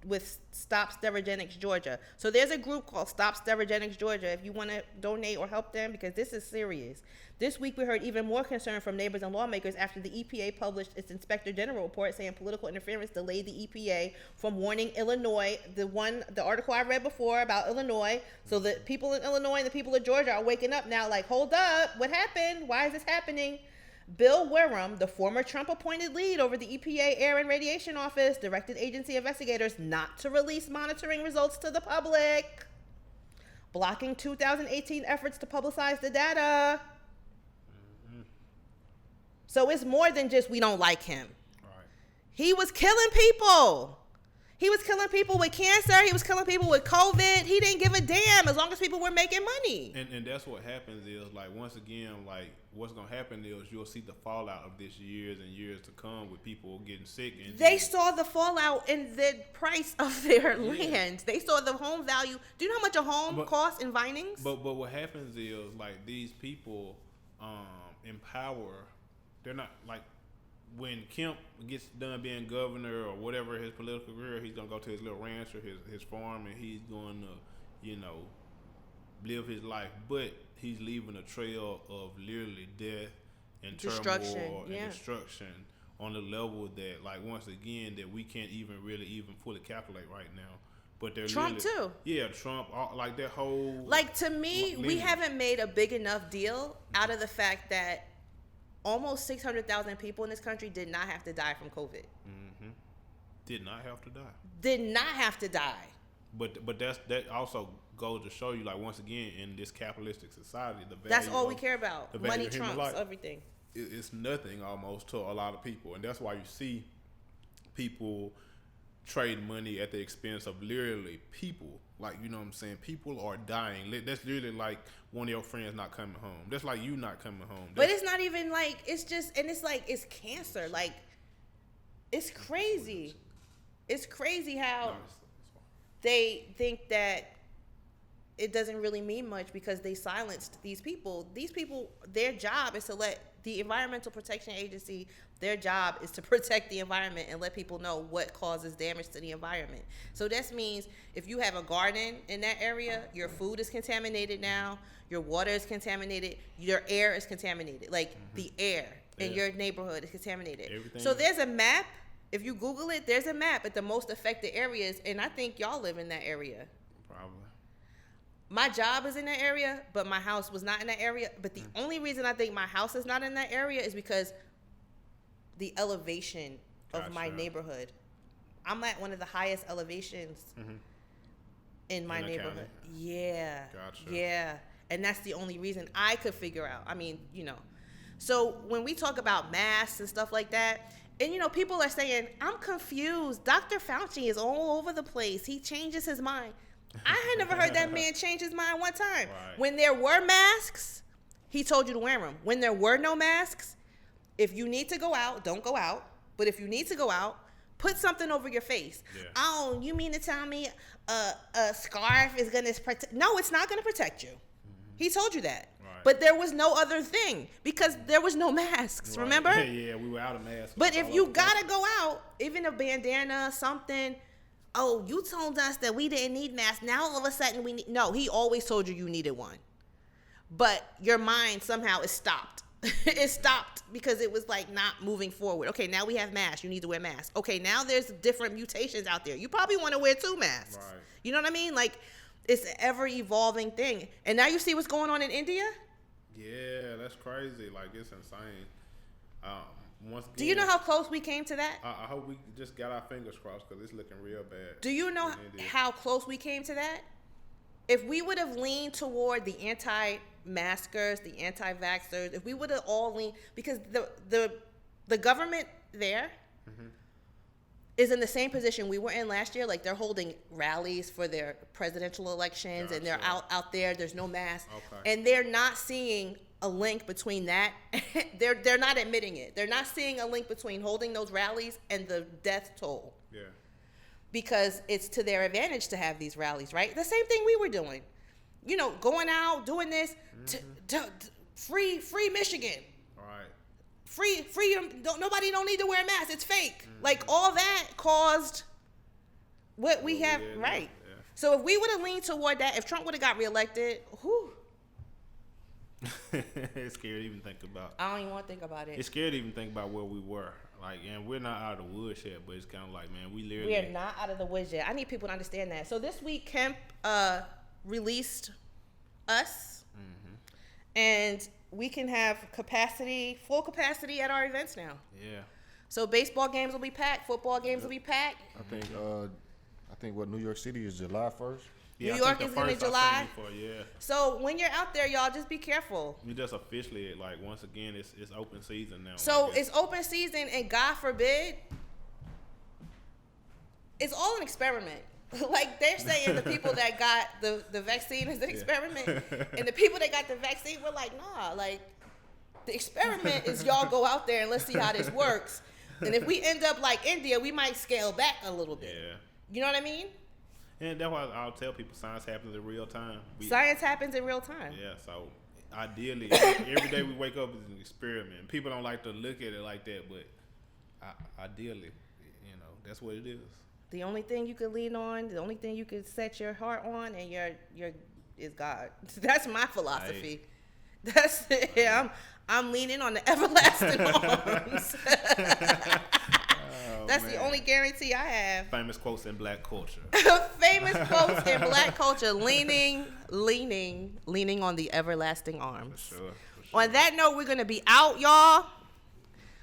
[SPEAKER 1] with Stop Sterogenics Georgia. So there's a group called Stop Sterogenics Georgia if you want to donate or help them, because this is serious. This week we heard even more concern from neighbors and lawmakers after the EPA published its Inspector General report saying political interference delayed the EPA from warning Illinois, the article I read before about Illinois. So the people in Illinois and the people of Georgia are waking up now like, hold up, what happened? Why is this happening? Bill Wareham, the former Trump-appointed lead over the EPA Air and Radiation Office, directed agency investigators not to release monitoring results to the public, blocking 2018 efforts to publicize the data. Mm-hmm. So it's more than just we don't like him.
[SPEAKER 2] Right.
[SPEAKER 1] He was killing people. He was killing people with cancer. He was killing people with COVID. He didn't give a damn as long as people were making money.
[SPEAKER 2] And that's what happens is, like, once again, like, what's going to happen is you'll see the fallout of this years and years to come with people getting sick. And
[SPEAKER 1] they saw the fallout in the price of their land. They saw the home value. Do you know how much a home costs in Vinings?
[SPEAKER 2] But what happens is, like, these people in power, they're not, like, when Kemp gets done being governor or whatever his political career, he's going to go to his little ranch or his farm, and he's going to, you know, live his life. But he's leaving a trail of literally death and turmoil and destruction on the level that, like, once again, that we can't even fully calculate right now. But they're
[SPEAKER 1] Trump too.
[SPEAKER 2] Yeah, Trump, like that whole.
[SPEAKER 1] Like, to me, we haven't made a big enough deal out of the fact that almost 600,000 people in this country did not have to die from COVID.
[SPEAKER 2] Mm-hmm. Did not have to die.
[SPEAKER 1] Did not have to die.
[SPEAKER 2] But that also goes to show you, like, once again, in this capitalistic society, the value
[SPEAKER 1] that's all we care about. Money trumps
[SPEAKER 2] life,
[SPEAKER 1] everything.
[SPEAKER 2] It's nothing almost to a lot of people, and that's why you see people trade money at the expense of literally people. Like, you know what I'm saying? People are dying. That's literally like one of your friends not coming home. That's like you not coming home.
[SPEAKER 1] But it's not even like, it's just, and it's like, it's cancer. Like, it's crazy. It's crazy how they think that it doesn't really mean much because they silenced these people. These people, their job is to let the Environmental Protection Agency, their job is to protect the environment and let people know what causes damage to the environment. So this means if you have a garden in that area, your food is contaminated now, your water is contaminated, your air is contaminated. Like, the air in your neighborhood is contaminated.
[SPEAKER 2] Everything.
[SPEAKER 1] So there's a map. If you Google it, there's a map at the most affected areas, and I think y'all live in that area.
[SPEAKER 2] Probably.
[SPEAKER 1] my job is in that area, but my house was not in that area. But the only reason I think my house is not in that area is because the elevation of my neighborhood. I'm at one of the highest elevations in my neighborhood.
[SPEAKER 2] County?
[SPEAKER 1] Yeah.
[SPEAKER 2] Gotcha.
[SPEAKER 1] Yeah. And that's the only reason I could figure out. I mean, you know. So when we talk about masks and stuff like that, and, you know, people are saying, I'm confused. Dr. Fauci is all over the place. He changes his mind. I had never heard that man change his mind one time.
[SPEAKER 2] Right.
[SPEAKER 1] When there were masks, he told you to wear them. When there were no masks, if you need to go out, don't go out. But if you need to go out, put something over your face.
[SPEAKER 2] Yeah.
[SPEAKER 1] Oh, you mean to tell me a scarf is going to protect? No, it's not going to protect you. He told you that.
[SPEAKER 2] Right.
[SPEAKER 1] But there was no other thing because there was no masks,
[SPEAKER 2] Right.
[SPEAKER 1] remember?
[SPEAKER 2] Yeah, we were out of masks.
[SPEAKER 1] But if you got to go out, even a bandana, something, oh, you told us that we didn't need masks. Now all of a sudden we need. No, he always told you needed one. But your mind somehow is stopped. It stopped because it was like not moving forward. Okay, now we have masks. You need to wear masks. Okay, now there's different mutations out there. You probably want to wear 2 masks.
[SPEAKER 2] Right.
[SPEAKER 1] You know what I mean? Like, it's an ever-evolving thing. And now you see what's going on in India?
[SPEAKER 2] Yeah, that's crazy. Like, it's insane. Once again,
[SPEAKER 1] Do you know how close we came to that?
[SPEAKER 2] I hope we just got our fingers crossed because it's looking real bad.
[SPEAKER 1] Do you know how close we came to that? If we would have leaned toward the anti-maskers, the anti-vaxxers, if we would have all leaned, because the government there is in the same position we were in last year. Like, they're holding rallies for their presidential elections, and they're out there. There's no mask, and they're not seeing a link between that. They're not admitting it. They're not seeing a link between holding those rallies and the death toll.
[SPEAKER 2] Yeah.
[SPEAKER 1] Because it's to their advantage to have these rallies, right? The same thing we were doing. You know, going out, doing this, free Michigan.
[SPEAKER 2] Right.
[SPEAKER 1] Free, nobody don't need to wear a mask. It's fake. Like, all that caused what we have, right?
[SPEAKER 2] Yeah.
[SPEAKER 1] So if we would have leaned toward that, if Trump would have got reelected, whew.
[SPEAKER 2] It's scary to even think about.
[SPEAKER 1] I don't even want to think about it.
[SPEAKER 2] It's scary to even think about where we were. Like, and we're not out of the woods yet, but it's kind of like, man, we
[SPEAKER 1] are not out of the woods yet. I need people to understand that. So this week, Kemp released us, and we can have full capacity at our events now.
[SPEAKER 2] Yeah.
[SPEAKER 1] So baseball games will be packed, football games will be packed.
[SPEAKER 3] I think what New York City is July 1st.
[SPEAKER 2] Yeah,
[SPEAKER 1] New York is in July.
[SPEAKER 2] Yeah.
[SPEAKER 1] So when you're out there, y'all, just be careful.
[SPEAKER 2] We just officially, like, once again, it's open season now.
[SPEAKER 1] So it's open season, and God forbid, it's all an experiment. Like, they're saying the people that got the vaccine is an experiment, and the people that got the vaccine were like, nah, like, the experiment is y'all go out there and let's see how this works. And if we end up like India, we might scale back a little bit.
[SPEAKER 2] Yeah.
[SPEAKER 1] You know what I mean?
[SPEAKER 2] And that's why I'll tell people science happens in real time.
[SPEAKER 1] Science happens in real time.
[SPEAKER 2] Yeah, so ideally, every day we wake up is an experiment. People don't like to look at it like that, but ideally, you know, that's what it is.
[SPEAKER 1] The only thing you can lean on, the only thing you can set your heart on, and your is God. That's my philosophy. Right. That's it. Yeah, I'm leaning on the everlasting arms. That's the only guarantee I have.
[SPEAKER 2] Famous quotes in black culture.
[SPEAKER 1] Famous quotes in black culture. Leaning on the everlasting arms.
[SPEAKER 2] For sure.
[SPEAKER 1] On that note, we're going to be out, y'all.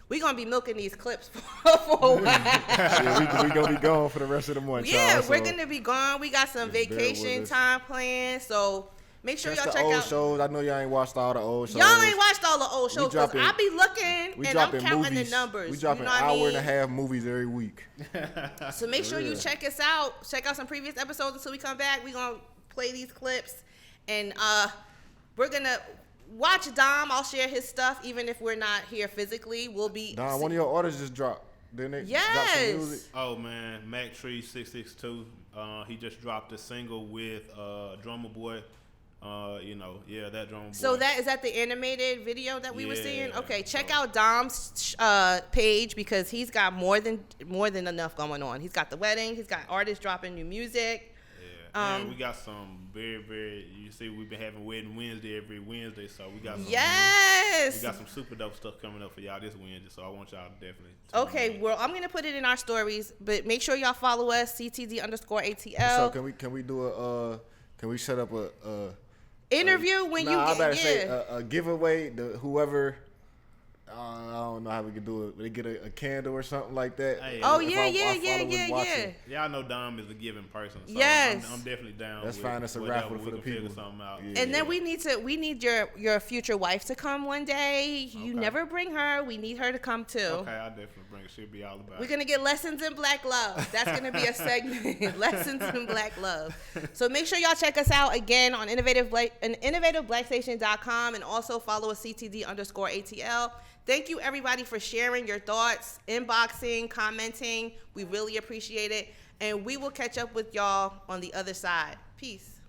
[SPEAKER 1] We're going to be milking these clips for a while.
[SPEAKER 3] Yeah, we going to be gone for the rest of the month,
[SPEAKER 1] yeah,
[SPEAKER 3] y'all,
[SPEAKER 1] we're going to be gone. We got some vacation time planned. So make sure y'all check out
[SPEAKER 3] shows. I know y'all ain't watched all the old shows.
[SPEAKER 1] Y'all ain't watched all the old shows because I be looking and I'm counting the numbers.
[SPEAKER 3] We dropping hour and a half movies every week.
[SPEAKER 1] So make sure you check us out. Check out some previous episodes until we come back. We're going to play these clips. And we're going to watch Dom. I'll share his stuff even if we're not here physically. We'll be...
[SPEAKER 3] Dom, one of your artists just dropped. Didn't they?
[SPEAKER 1] Yes.
[SPEAKER 3] Drop some music?
[SPEAKER 2] Oh, man. Mac Tree 662. He just dropped a single with Drummer Boy. That Drummer Boy.
[SPEAKER 1] So is that the animated video that we were seeing? Okay, check
[SPEAKER 2] so.
[SPEAKER 1] out Dom's page because he's got more than enough going on. He's got the wedding. He's got artists dropping new music.
[SPEAKER 2] Yeah, and we got some very, very. You see, we've been having Wedding Wednesday every Wednesday, so we got some.
[SPEAKER 1] Yes.
[SPEAKER 2] We got some super dope stuff coming up for y'all this Wednesday, so I want y'all to definitely.
[SPEAKER 1] Okay, well, I'm gonna put it in our stories, but make sure y'all follow us CTD_ATL.
[SPEAKER 3] So can we do Can we set up a
[SPEAKER 1] interview when you
[SPEAKER 3] I
[SPEAKER 1] get
[SPEAKER 3] better say a giveaway to whoever. I don't know how we can do it. They get a candle or something like that.
[SPEAKER 2] Hey,
[SPEAKER 1] Oh
[SPEAKER 2] if
[SPEAKER 1] yeah.
[SPEAKER 2] Yeah, I know Dom is a giving person. So
[SPEAKER 1] Yes.
[SPEAKER 2] I'm definitely down.
[SPEAKER 3] Let's
[SPEAKER 2] with
[SPEAKER 3] find us a
[SPEAKER 2] whatever.
[SPEAKER 3] raffle
[SPEAKER 2] We
[SPEAKER 3] for the
[SPEAKER 2] can figure
[SPEAKER 3] people.
[SPEAKER 2] something out.
[SPEAKER 3] Yeah.
[SPEAKER 1] And then we need your future wife to come one day. You
[SPEAKER 2] Okay.
[SPEAKER 1] never bring her. We need her to come too.
[SPEAKER 2] Okay, I'll definitely bring it. She'll be all about
[SPEAKER 1] We're
[SPEAKER 2] it.
[SPEAKER 1] gonna get lessons in black love. That's gonna be a segment. Lessons in black love. So make sure y'all check us out again on innovativeblackstation.com and also follow us CTD_ATL. Thank you everybody for sharing your thoughts, inboxing, commenting. We really appreciate it. And we will catch up with y'all on the other side. Peace.